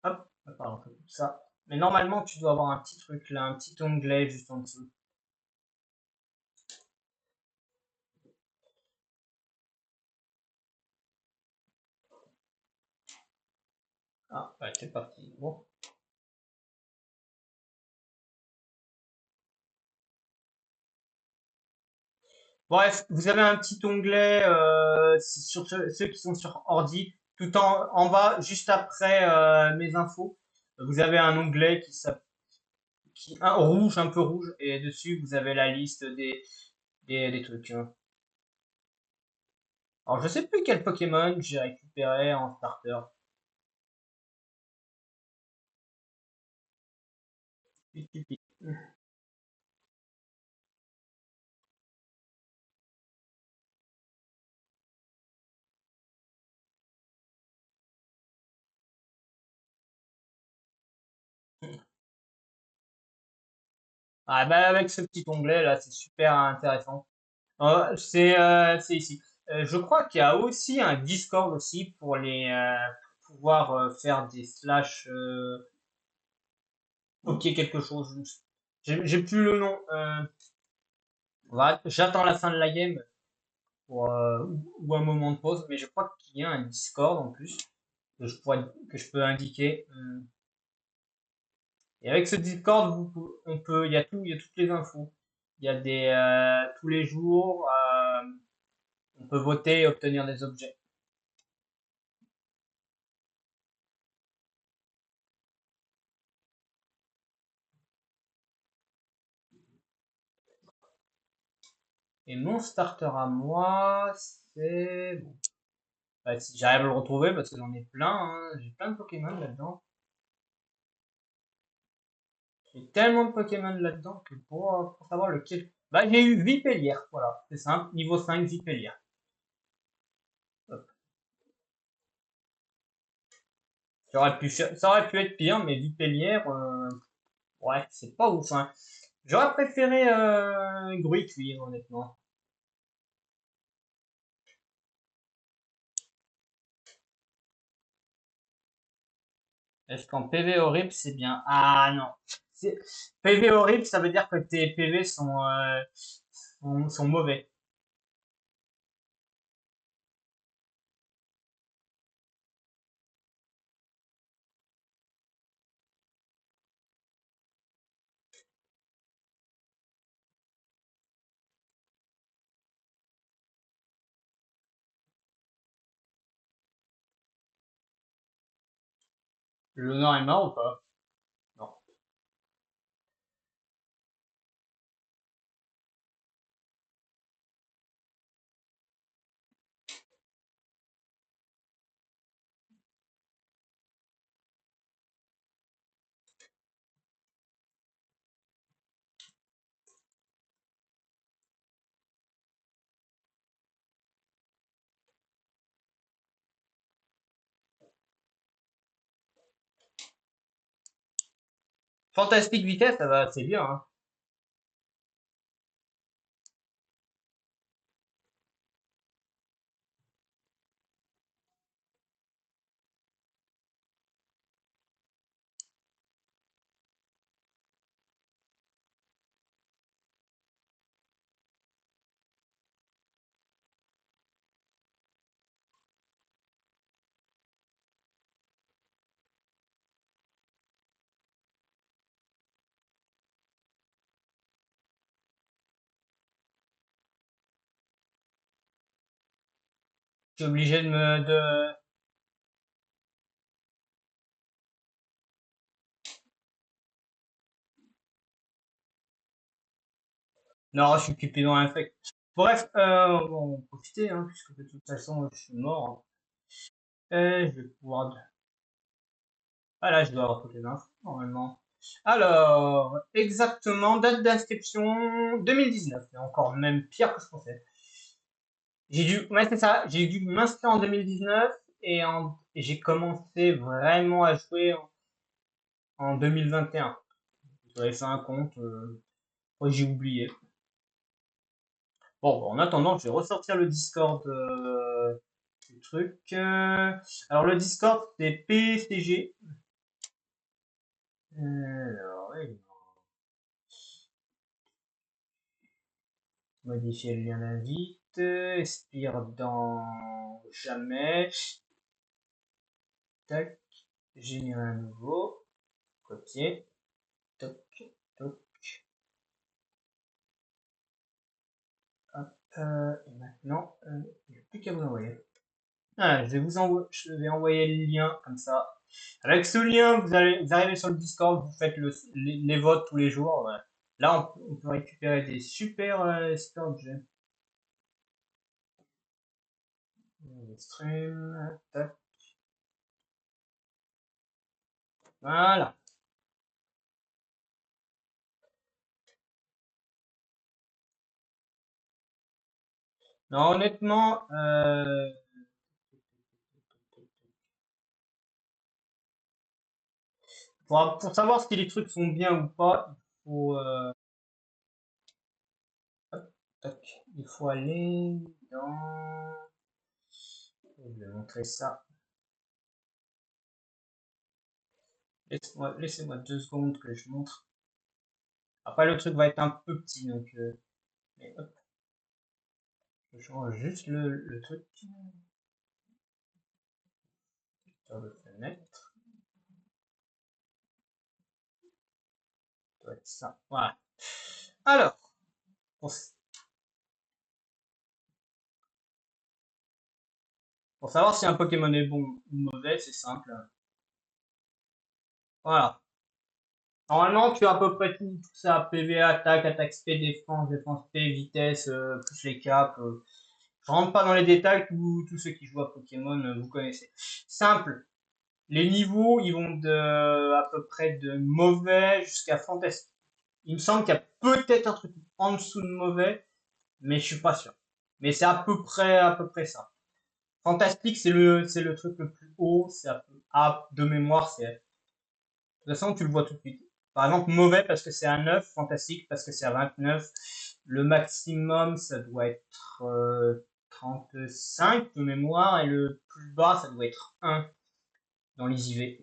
Hop, pardon, tout ça. Mais normalement, tu dois avoir un petit truc là, un petit onglet juste en dessous. Ah, ouais, c'est parti. Bon. Bref, vous avez un petit onglet sur ceux qui sont sur ordi, tout en bas, juste après mes infos. Vous avez un onglet un rouge, un peu rouge, et dessus vous avez la liste des trucs, hein. Alors je sais plus quel Pokémon j'ai récupéré en starter. Ah bah avec ce petit onglet là, c'est super intéressant. C'est ici. Je crois qu'il y a aussi un Discord aussi pour pouvoir faire des slash ok quelque chose. J'ai plus le nom. Voilà, j'attends la fin de la game ou un moment de pause, mais je crois qu'il y a un Discord en plus que je peux indiquer. Et avec ce Discord, il y a toutes les infos. Il y a tous les jours, on peut voter et obtenir des objets. Et mon starter à moi, c'est bon. Bah, si j'arrive à le retrouver parce que j'en ai plein, hein. J'ai plein de Pokémon là-dedans. J'ai tellement de Pokémon là-dedans que pour savoir lequel. Bah, j'ai eu Vipellière, voilà. C'est simple. Niveau 5, Vipellière. Hop. Ça aurait pu être pire, mais Vipellière, ouais, c'est pas ouf, hein. J'aurais préféré Gruy, honnêtement. Est-ce qu'en PV horrible, c'est bien? Ah non. PV horrible, ça veut dire que tes PV sont mauvais. Léonard est mort ou pas? Non. Fantastique vitesse, ça va, c'est bien, hein. Je suis obligé Non, je suis Cupidon infect. Bref, on va en profiter, hein, puisque de toute façon, je suis mort. Je vais pouvoir... Ah là, je dois avoir toutes les infos, normalement. Alors, exactement, date d'inscription 2019. C'est encore même pire que je pensais. Ouais, c'est ça, j'ai dû m'inscrire en 2019 et j'ai commencé vraiment à jouer en 2021. J'avais fait un compte, j'ai oublié. Bon, en attendant, je vais ressortir le Discord du truc. Alors, le Discord, c'est PCG. Alors, ouais, modifier le lien d'invite. Expire dans jamais. Tac. Générer un nouveau. Copier. Toc. Toc. Hop. Et maintenant, il n'y a plus qu'à vous envoyer. Ah, je vais envoyer le lien comme ça. Avec ce lien, vous arrivez sur le Discord, vous faites les votes tous les jours. Ouais. Là, on peut récupérer des super objets. Stream, tac, voilà. Non, honnêtement, pour savoir si les trucs sont bien ou pas, hop, tac, il faut aller dans. Je vais montrer ça. Laissez-moi 2 secondes que je montre. Après, le truc va être un peu petit, donc. Mais hop, je change juste le truc sur le fenêtre. Ça doit être ça. Voilà. Alors, pour, pour savoir si un Pokémon est bon ou mauvais, c'est simple. Voilà. Normalement, tu as à peu près tout ça. PV, attaque SP, défense, défense P, vitesse, plus les caps. Je rentre pas dans les détails, tous ceux qui jouent à Pokémon, vous connaissez. Simple. Les niveaux, ils vont à peu près de mauvais jusqu'à fantastique. Il me semble qu'il y a peut-être un truc en dessous de mauvais, mais je suis pas sûr. Mais c'est à peu près ça. Fantastique, c'est le truc le plus haut. De mémoire, c'est toute façon, tu le vois tout de suite. Par exemple, mauvais parce que c'est un 9, fantastique parce que c'est à 29. Le maximum, ça doit être 35 de mémoire et le plus bas, ça doit être 1 dans les IV.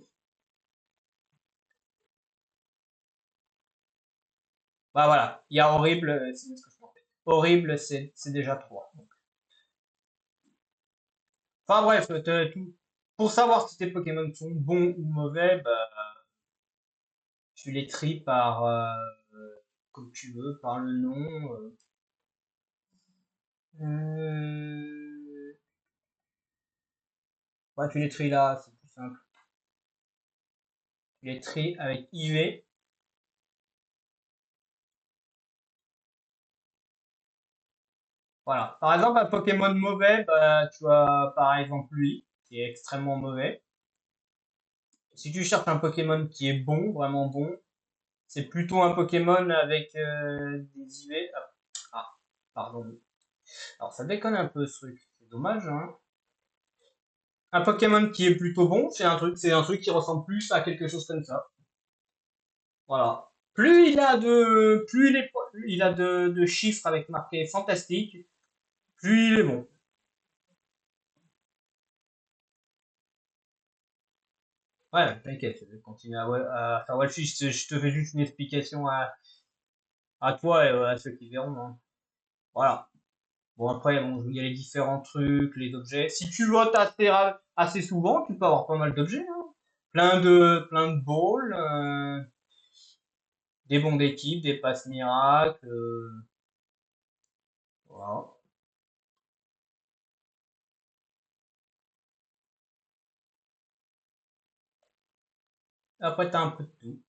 Bah voilà, il y a horrible, c'est ce que je pensais. Horrible, c'est déjà 3. Enfin bref, pour savoir si tes Pokémon sont bons ou mauvais, bah, tu les tries par, comme tu veux, par le nom. Euh, Ouais, tu les tries là, c'est plus simple. les tri avec IV. Voilà. Par exemple, un Pokémon mauvais, bah, tu as par exemple lui, qui est extrêmement mauvais. Si tu cherches un Pokémon qui est bon, vraiment bon, c'est plutôt un Pokémon avec des IV. Ah, pardon. Alors ça déconne un peu ce truc. C'est dommage, hein. Un Pokémon qui est plutôt bon, c'est un truc qui ressemble plus à quelque chose comme ça. Voilà. Plus il a de chiffres avec marqué fantastique, plus il est bon. Ouais, t'inquiète, je vais continuer à faire Walfish. Je te fais juste une explication à toi et à ceux qui verront, hein. Voilà. Bon, après, bon, il y a les différents trucs, les objets. Si tu votes assez souvent, tu peux avoir pas mal d'objets, hein. Plein de balls, des bons d'équipe, des passes miracles, voilà. Après, t'as un peu de tout.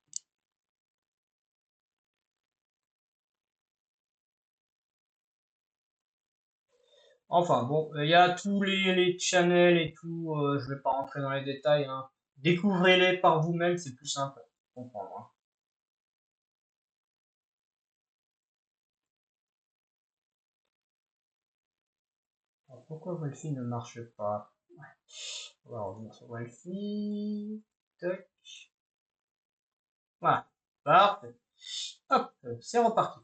Enfin, bon, il y a tous les channels et tout, je vais pas rentrer dans les détails, hein. Découvrez-les par vous-même, c'est plus simple à comprendre, hein. Alors, pourquoi Wi-Fi ne marche pas? On va revenir sur Wi-Fi. Tac. Voilà. Parfait. Hop, c'est reparti.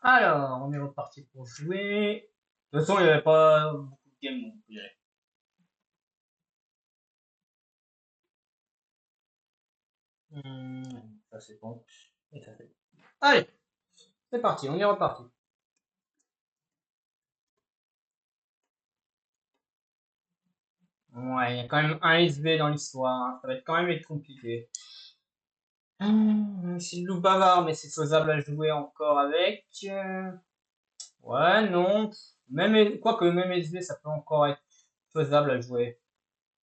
Alors, on est reparti pour jouer. De toute façon, il n'y avait pas beaucoup de games, donc on peut y aller. Ça c'est bon. Et ça c'est bon. Allez, c'est parti, on est reparti. Ouais, il y a quand même un SV dans l'histoire, hein. Ça va être quand même être compliqué. C'est le loup bavard, mais c'est faisable à jouer encore avec. Ouais, non. Quoique, même SV, ça peut encore être faisable à jouer.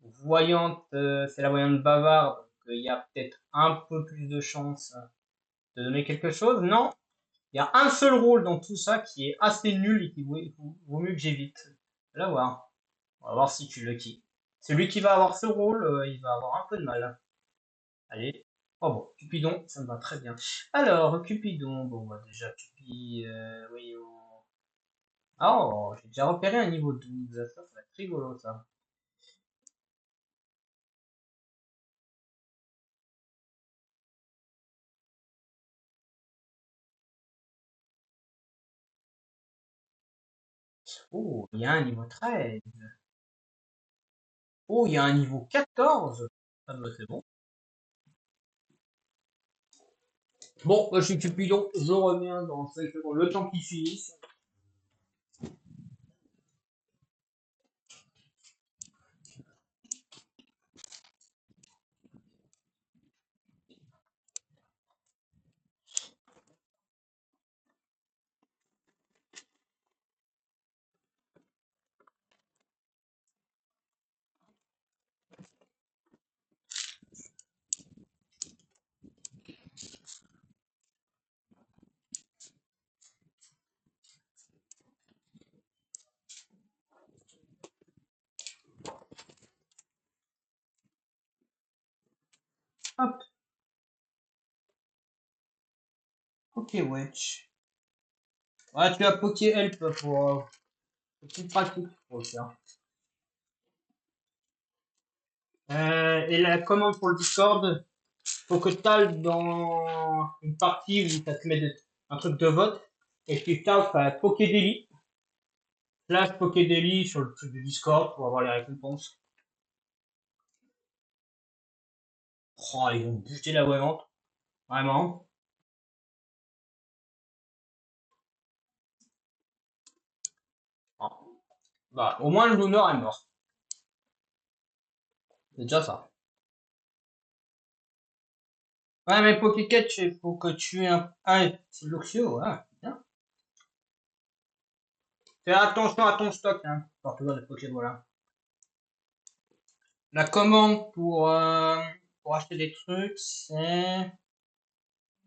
Voyante, c'est la voyante bavarde, donc il y a peut-être un peu plus de chance de donner quelque chose. Non, il y a un seul rôle dans tout ça qui est assez nul et qui vaut mieux que j'évite. Là, voir. On va voir si tu le qui. Celui qui va avoir ce rôle, il va avoir un peu de mal. Allez. Oh bon, Cupidon, ça me va très bien. Alors, Cupidon, bon, bah déjà, oui, oh, j'ai déjà repéré un niveau 12. Ça va être rigolo, ça. Oh, il y a un niveau 13. Oh, il y a un niveau 14. Ah bah, c'est bon. Bon, bah, je suis Cupidon, je reviens dans 5 secondes. Le temps qu'il finisse. Hop, ok, Wedge. Ouais, tu as Poké Help c'est plus pratique pour le faire. Et la commande pour le Discord, faut que tu ailles dans une partie où ça te met un truc de vote et tu tapes Pokédeli, slash Pokédeli sur le truc du Discord pour avoir les récompenses. Oh, ils vont buter la vente, vraiment. Ah, bah, au moins le Lunar est mort. C'est déjà ça. Ouais, mais Pokécatch, il faut que tu aies un petit Luxio, ouais, bien. Fais attention à ton stock, hein, pour toujours des Pokéballs, hein. La commande pour acheter des trucs, c'est... Je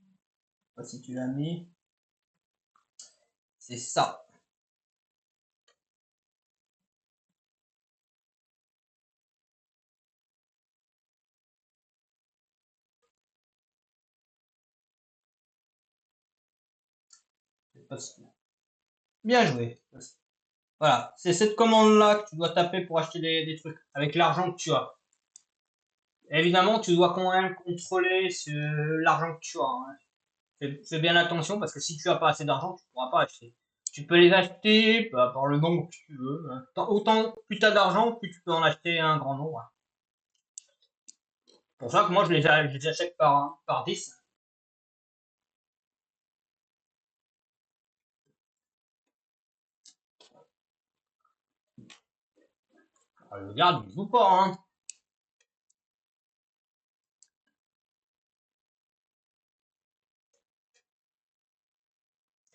sais pas si tu l'as mis. C'est ça. Bien joué. Voilà, c'est cette commande-là que tu dois taper pour acheter des trucs avec l'argent que tu as. Évidemment, tu dois quand même contrôler l'argent que tu as, hein. Fais bien attention parce que si tu as pas assez d'argent, tu pourras pas acheter. Tu peux les acheter par le nombre que tu veux, hein. Autant plus tu as d'argent, plus tu peux en acheter un grand nombre, hein. C'est pour ça que moi je les achète par 10. Alors, le garde, il joue pas, hein.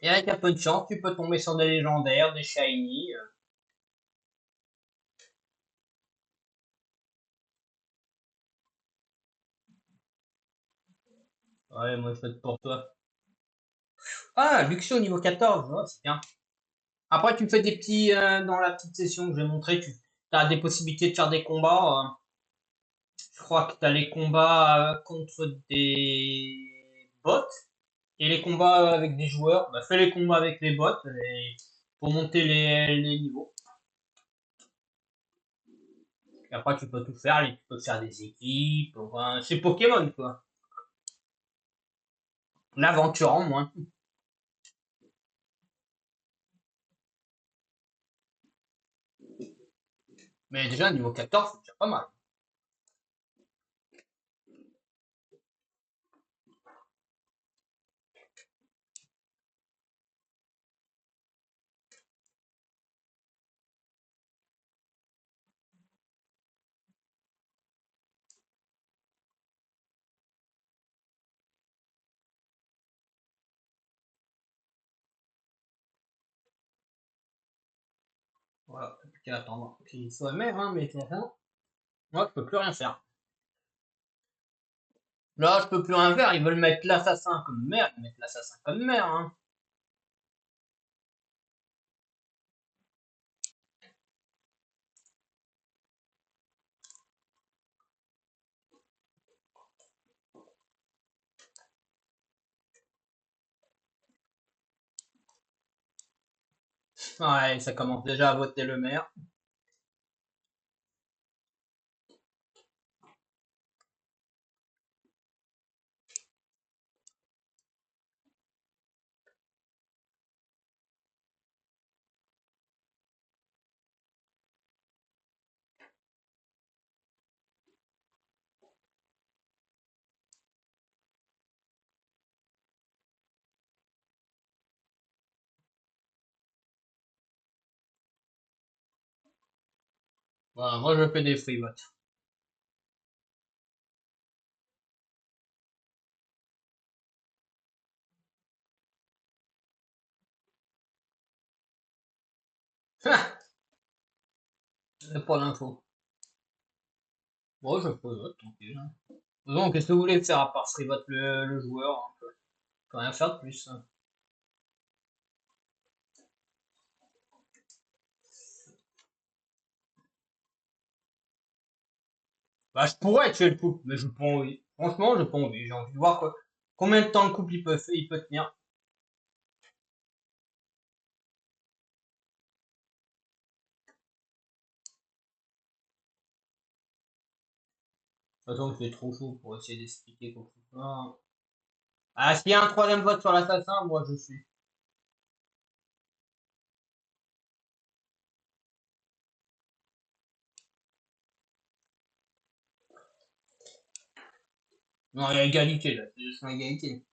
Et avec un peu de chance, tu peux tomber sur des légendaires, des shiny. Ouais, moi je fais pour toi. Ah, Luxio niveau 14, ouais, c'est bien. Après, tu fais des petits, dans la petite session que j'ai montré, tu as des possibilités de faire des combats. Je crois que tu as les combats contre des bots et les combats avec des joueurs. Bah, fais les combats avec les bots pour monter les niveaux. Et après, tu peux tout faire, tu peux faire des équipes. Enfin, c'est Pokémon, quoi. L'aventure en moins. Mais déjà, niveau 14, c'est déjà pas mal. Voilà, plus qu'à attendre qu'il soit mère, hein, mais c'est rien. Moi, je peux plus rien faire. Là, je peux plus rien faire. Ils veulent mettre l'assassin comme mère, ils mettent l'assassin comme mère, hein. Ouais, ça commence déjà à voter le maire. Voilà, moi, je fais des free votes. C'est pas l'info. Moi, je free vote, tranquille, hein. Donc, qu'est-ce que vous voulez faire à part free vote le joueur, hein? Faut rien faire de plus, hein. Bah, je pourrais tuer le couple, mais je pas envie. Franchement, j'ai pas envie. J'ai envie de voir quoi. Combien de temps le couple il peut tenir. De toute façon, c'est trop chaud pour essayer d'expliquer quoi que ce soit. Ah, s'il y a un troisième vote sur l'assassin, moi je suis. Non, il y a égalité là, c'est juste une égalité.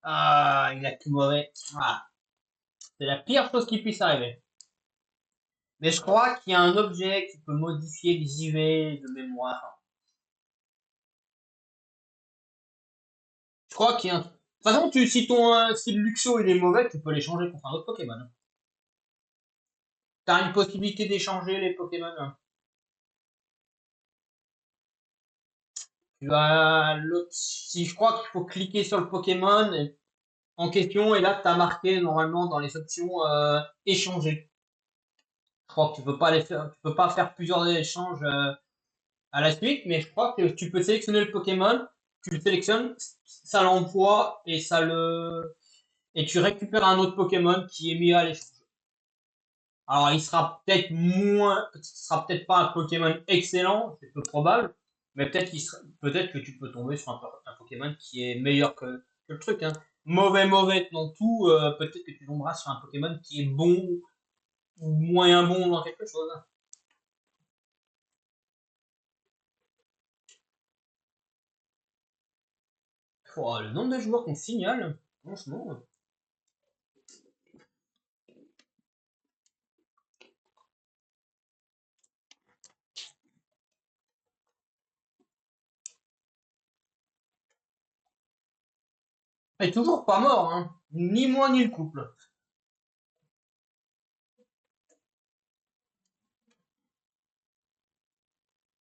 Ah, il a tout mauvais. Ah, c'est la pire chose qui puisse arriver. Mais je crois qu'il y a un objet qui peut modifier les IV de mémoire. Je crois qu'il y a un... De toute façon, si le Luxo il est mauvais, tu peux l'échanger contre un autre Pokémon. T'as une possibilité d'échanger les Pokémon. Si je crois qu'il faut cliquer sur le Pokémon en question et là t'as marqué normalement dans les options échanger. Je crois que tu peux pas les faire, tu peux pas faire plusieurs échanges à la suite, mais je crois que tu peux sélectionner le Pokémon, tu le sélectionnes, ça l'envoie et tu récupères un autre Pokémon qui est mis à l'échange. Alors ce sera peut-être pas un Pokémon excellent, c'est peu probable, mais peut-être que tu peux tomber sur un Pokémon qui est meilleur que le truc, hein. Mauvais dans tout, peut-être que tu tomberas sur un Pokémon qui est bon ou moyen bon dans quelque chose, hein. Oh, le nombre de joueurs qu'on signale, franchement. Il est toujours pas mort, hein. Ni moi ni le couple.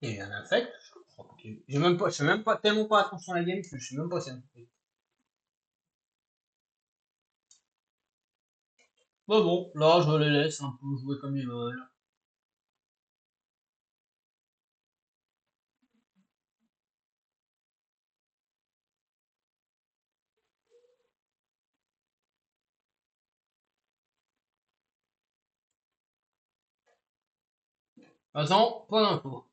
Et un infect, je crois que je fais même pas tellement pas attention à la game que je sais même pas si c'est un infect. Bon, là je les laisse un peu jouer comme ils veulent. Attends, pas d'info.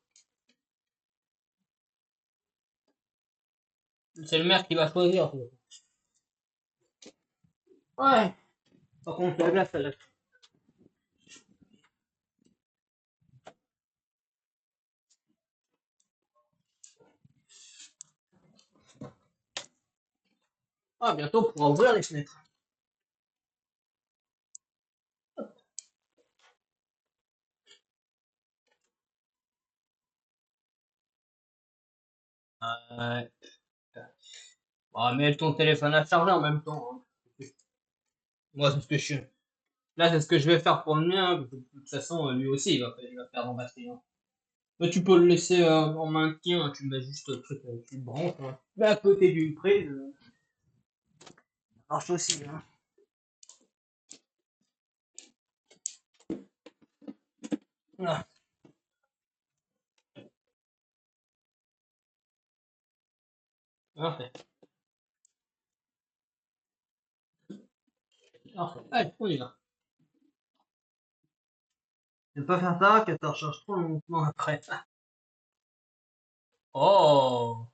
C'est le maire qui va choisir. Ouais. Par contre, la glace, elle. Ah, bientôt on pourra ouvrir les fenêtres. Ouais. Ah, mets ton téléphone à charger en même temps, hein. Moi, c'est ce que je suis. Là, c'est ce que je vais faire pour le mien, parce que de toute façon, lui aussi, il va perdre en batterie, hein. Mais tu peux le laisser en maintien, hein, tu mets juste le truc, tu le branches, hein. Mais à côté d'une prise, ça marche aussi, hein. Ah, parfait. Parfait. Allez, on y va. Ne pas faire ça, que ça recharge trop longtemps après. Oh!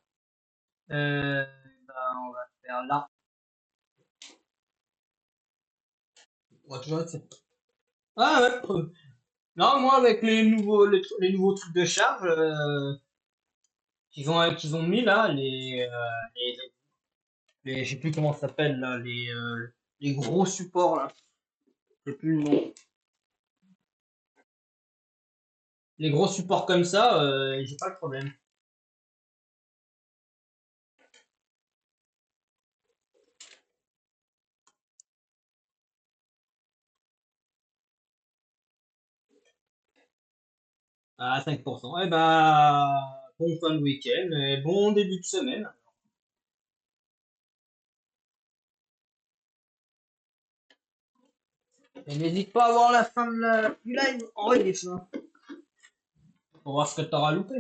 Bah, on va faire là. On va toujours essayer. Ah ouais! Non, moi, avec les nouveaux trucs de charge qu'ils ont mis là, je sais plus comment ça s'appelle là, les gros supports là, je sais plus le nom. Les gros supports comme ça, j'ai pas le problème. À 5%. Eh bah, bon fin de week-end et bon début de semaine. Et n'hésite pas à voir la fin du live en rediff, hein, pour voir ce que t'auras loupé.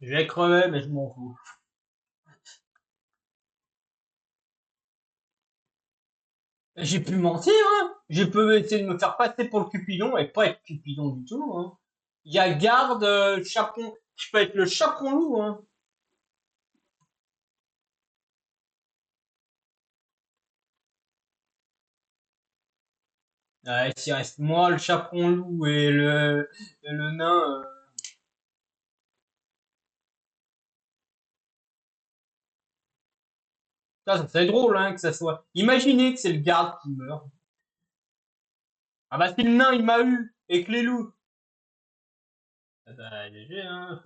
Je vais crever, mais je m'en fous. J'ai pu mentir, hein. Je peux essayer de me faire passer pour le Cupidon et pas être Cupidon du tout, hein. Il y a garde, chaperon. Je peux être le chaperon loup, hein. S'il reste moi, le chaperon loup et le nain. Ça serait drôle, hein, que ça soit. Imaginez que c'est le garde qui meurt. Ah bah si le nain il m'a eu et que les loups. Ah bah GG, hein.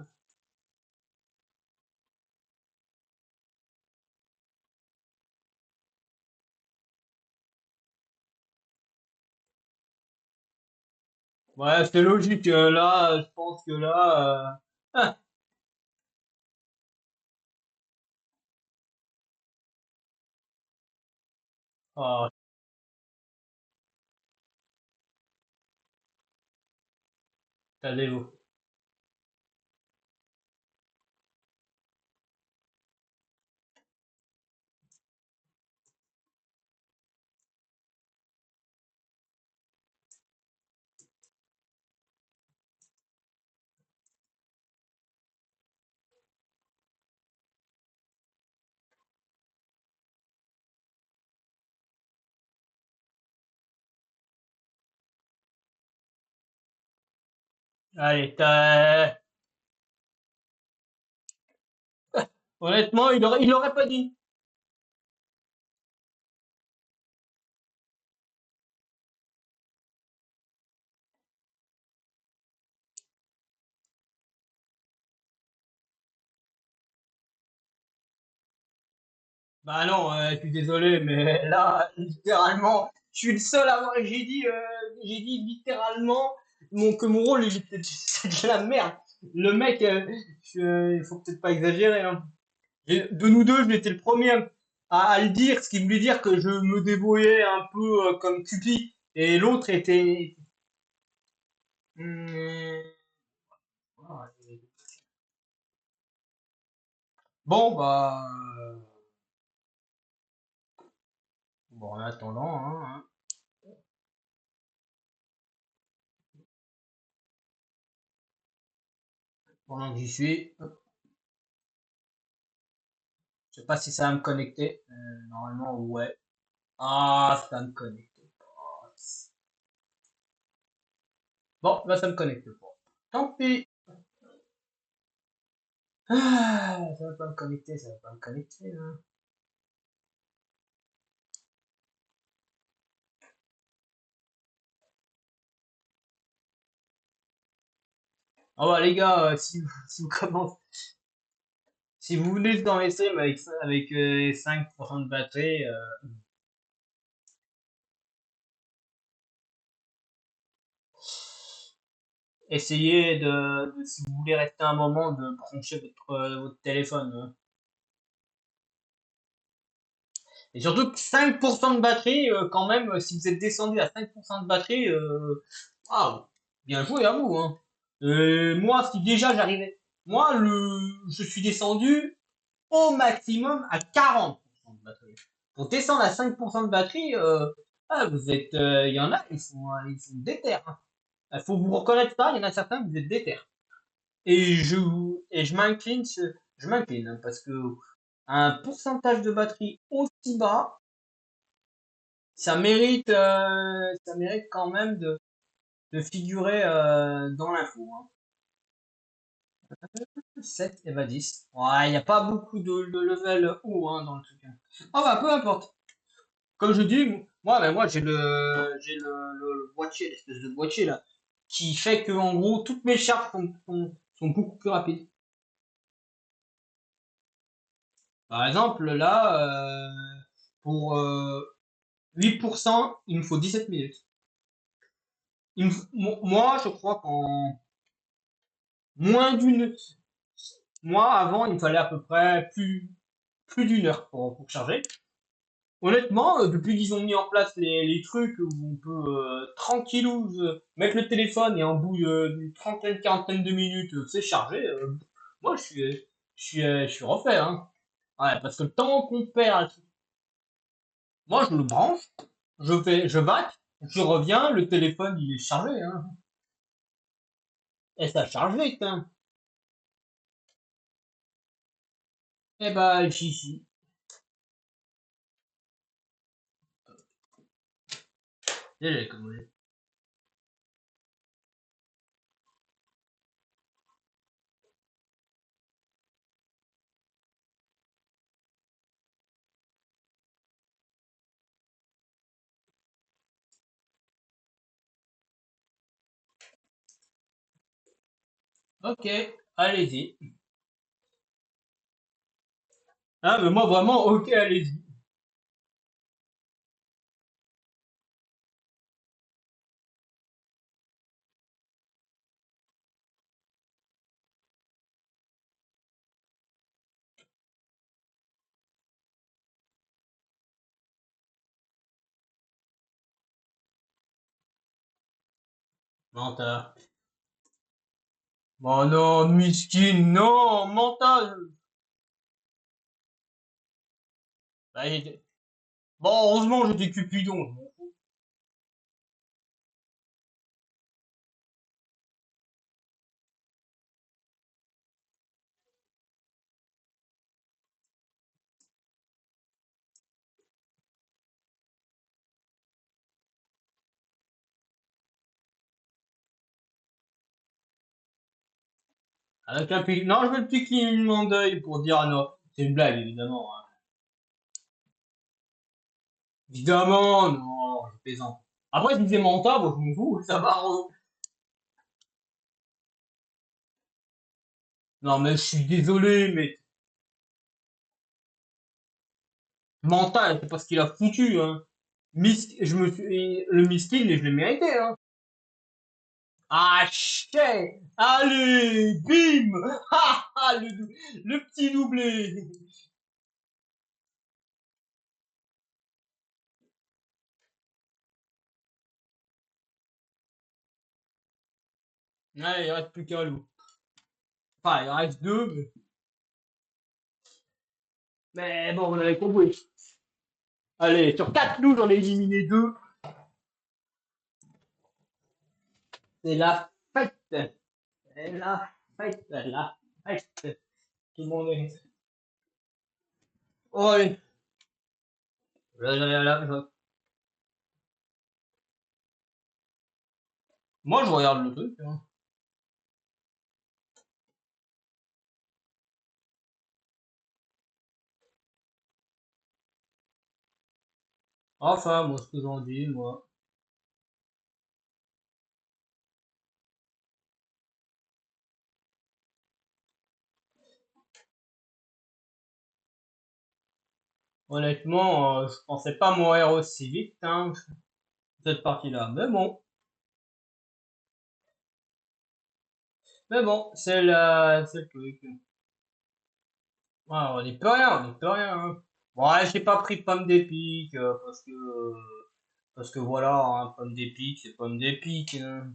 Ouais, c'est logique. Là, je pense que là. Ah, oh, allez-vous. Allez, honnêtement, il aurait pas dit. Bah non, je suis désolé, mais là, littéralement, je suis le seul à avoir. J'ai dit littéralement que mon rôle, c'est de la merde. Le mec, il faut peut-être pas exagérer, hein. De nous deux, j'étais le premier à le dire, ce qui voulait dire que je me débrouillais un peu comme Cupid, et l'autre était. Hmm, bon, bah. Bon, en attendant, hein, pendant que j'y suis, je sais pas si ça va me connecter. Normalement, ouais. Ah, ça me connecte pas. Bon, là, ça me connecte pas. Tant pis. Ah, ça va pas me connecter, ça va pas me connecter, hein. Ah bah les gars, si vous commencez, si vous venez dans les streams avec 5% de batterie, essayez si vous voulez rester un moment, de brancher votre téléphone, hein. Et surtout que 5% de batterie, quand même, si vous êtes descendu à 5% de batterie, waouh, bien joué à vous, hein. Moi, si déjà j'arrivais, moi, je suis descendu au maximum à 40% de batterie. Pour descendre à 5% de batterie, il y en a, ils sont déter, hein. Il faut vous reconnaître ça, il y en a certains, vous êtes déter. Et je m'incline, je m'incline, hein, parce que un pourcentage de batterie aussi bas, ça mérite quand même de figurer dans l'info, hein. 7 et bah 10. Ouais, il n'y a pas beaucoup de level haut, hein, dans le truc, hein. Ah bah peu importe. Comme je dis, moi, ben moi j'ai le boîtier, l'espèce de boîtier là, qui fait que en gros toutes mes charges sont beaucoup plus rapides. Par exemple, là, pour 8%, il me faut 17 minutes. Moi, je crois qu'en moins d'une, moi avant, il me fallait à peu près plus d'une heure pour charger. Honnêtement, depuis qu'ils ont mis en place les trucs où on peut tranquillou mettre le téléphone et en bout d'une trentaine, quarantaine de minutes, c'est chargé. Moi, je suis refait, hein. Ouais, parce que le temps qu'on perd, moi, je le branche, je batte, je reviens, le téléphone, il est chargé, hein. Et ça charge vite, hein. Eh ben, chichi. J'ai commandé. Ok, allez-y. Ah, mais moi, vraiment, ok, allez-y. Menteur. Bon, non, miskin, non, mental. Bah, bon, heureusement, j'étais Cupidon. Avec un pic... Non, je vais le piquer d'œil pour dire ah non. C'est une blague, évidemment, hein. Évidemment, non, je plaisante. Après, si c'est mental, moi, je m'en fous, ça va. Non, mais je suis désolé, mais mental, c'est parce qu'il a foutu, hein. Je me suis... Le miskin, je l'ai mérité, hein. Ah, chais! Allez, bim! Ah, ah, le petit doublé! Ouais, il reste plus qu'un loup. Enfin, il en reste deux, mais bon, vous avez compris. Allez, sur quatre loups, j'en ai éliminé deux. C'est la fête. C'est la fête. La fête. Tout le monde est... Oh, allez. Moi, je regarde le truc, hein. Enfin, moi, ce que j'en dis, moi. Honnêtement, je pensais pas mourir aussi vite, hein, cette partie-là. Mais bon, c'est le truc. Ouais, on n'y peut rien, on n'y peut rien, hein. Bon, ouais, j'ai pas pris pomme d'épic, parce que voilà, hein, pomme d'épic, c'est pomme d'épic, hein.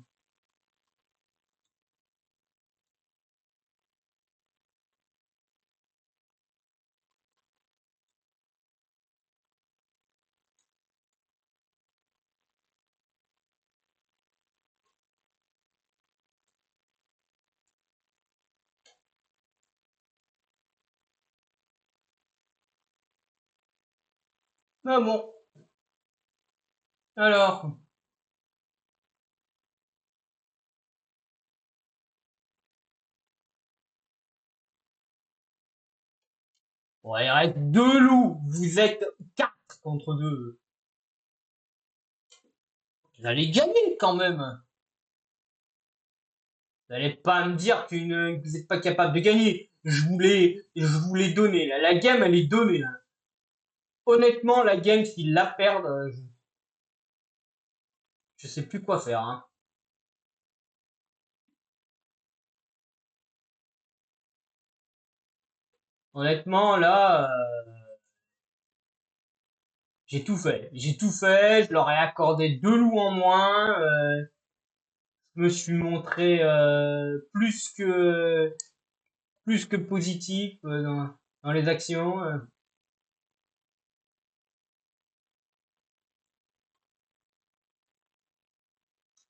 Mais bon, alors, bon, il reste deux loups, vous êtes quatre contre deux. Vous allez gagner quand même. Vous n'allez pas me dire que vous n'êtes pas capable de gagner. Je vous l'ai donné. Là. La game, elle est donnée. Là. Honnêtement, la game, s'ils la perdent, je sais plus quoi faire, hein. Honnêtement, là, j'ai tout fait. J'ai tout fait. Je leur ai accordé deux loups en moins. Je me suis montré plus que positif dans les actions.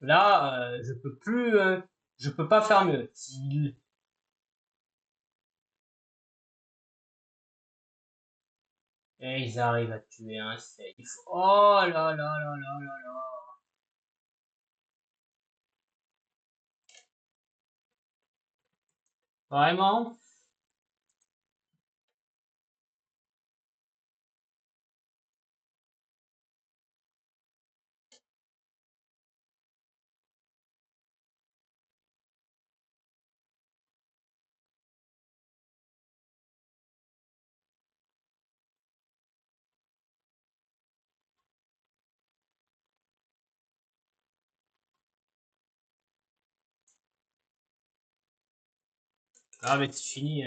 Là, je peux plus, je peux pas faire mieux. Et ils arrivent à tuer un safe. Oh là là là là là là. Vraiment? Ah mais c'est fini.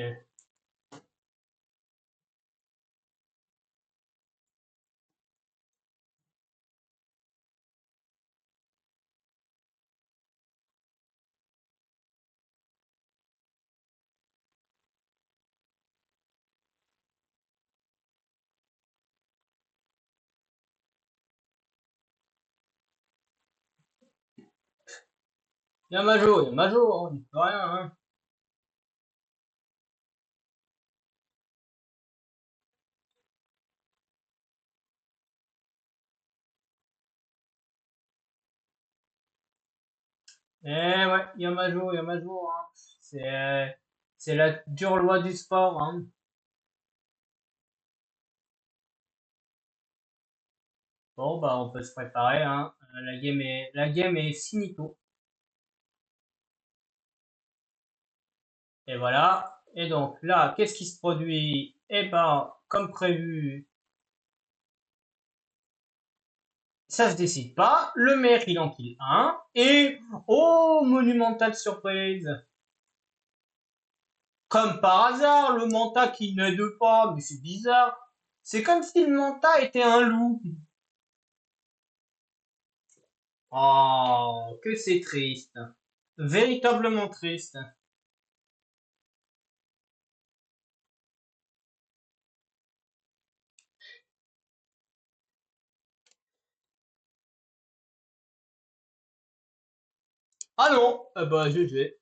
Il y a Majo, on n'y peut rien. Hein. Eh ouais, il y a Majo, il y a Majo. Hein. C'est la dure loi du sport. Hein. Bon bah on peut se préparer. Hein. La game est finito. Et voilà. Et donc là, qu'est-ce qui se produit? Eh ben, comme prévu, ça se décide pas. Le maire, il en kill un. Et, oh, monumentale surprise. Comme par hasard, le manta qui n'aide pas, mais c'est bizarre. C'est comme si le manta était un loup. Oh, que c'est triste. Véritablement triste. Ah non, eh ben, GG.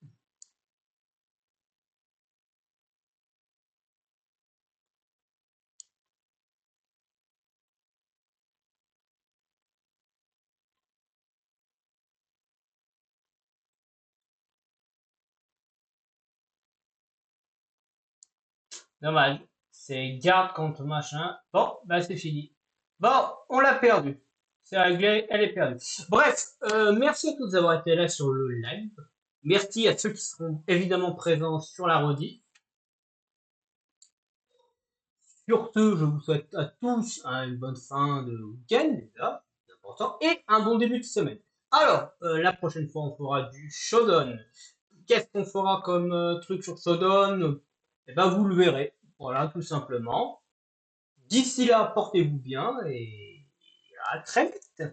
Dommage. C'est garde contre machin. Bon, bah c'est fini. Bon, on l'a perdu. C'est réglé, elle est perdue. Bref, merci à tous d'avoir été là sur le live. Merci à ceux qui seront évidemment présents sur la rediff. Sur ce, je vous souhaite à tous une bonne fin de week-end, déjà, c'est important, et un bon début de semaine. Alors, la prochaine fois, on fera du Shodown. Qu'est-ce qu'on fera comme truc sur Shodown? Eh ben, vous le verrez. Voilà, tout simplement. D'ici là, portez-vous bien et à très vite.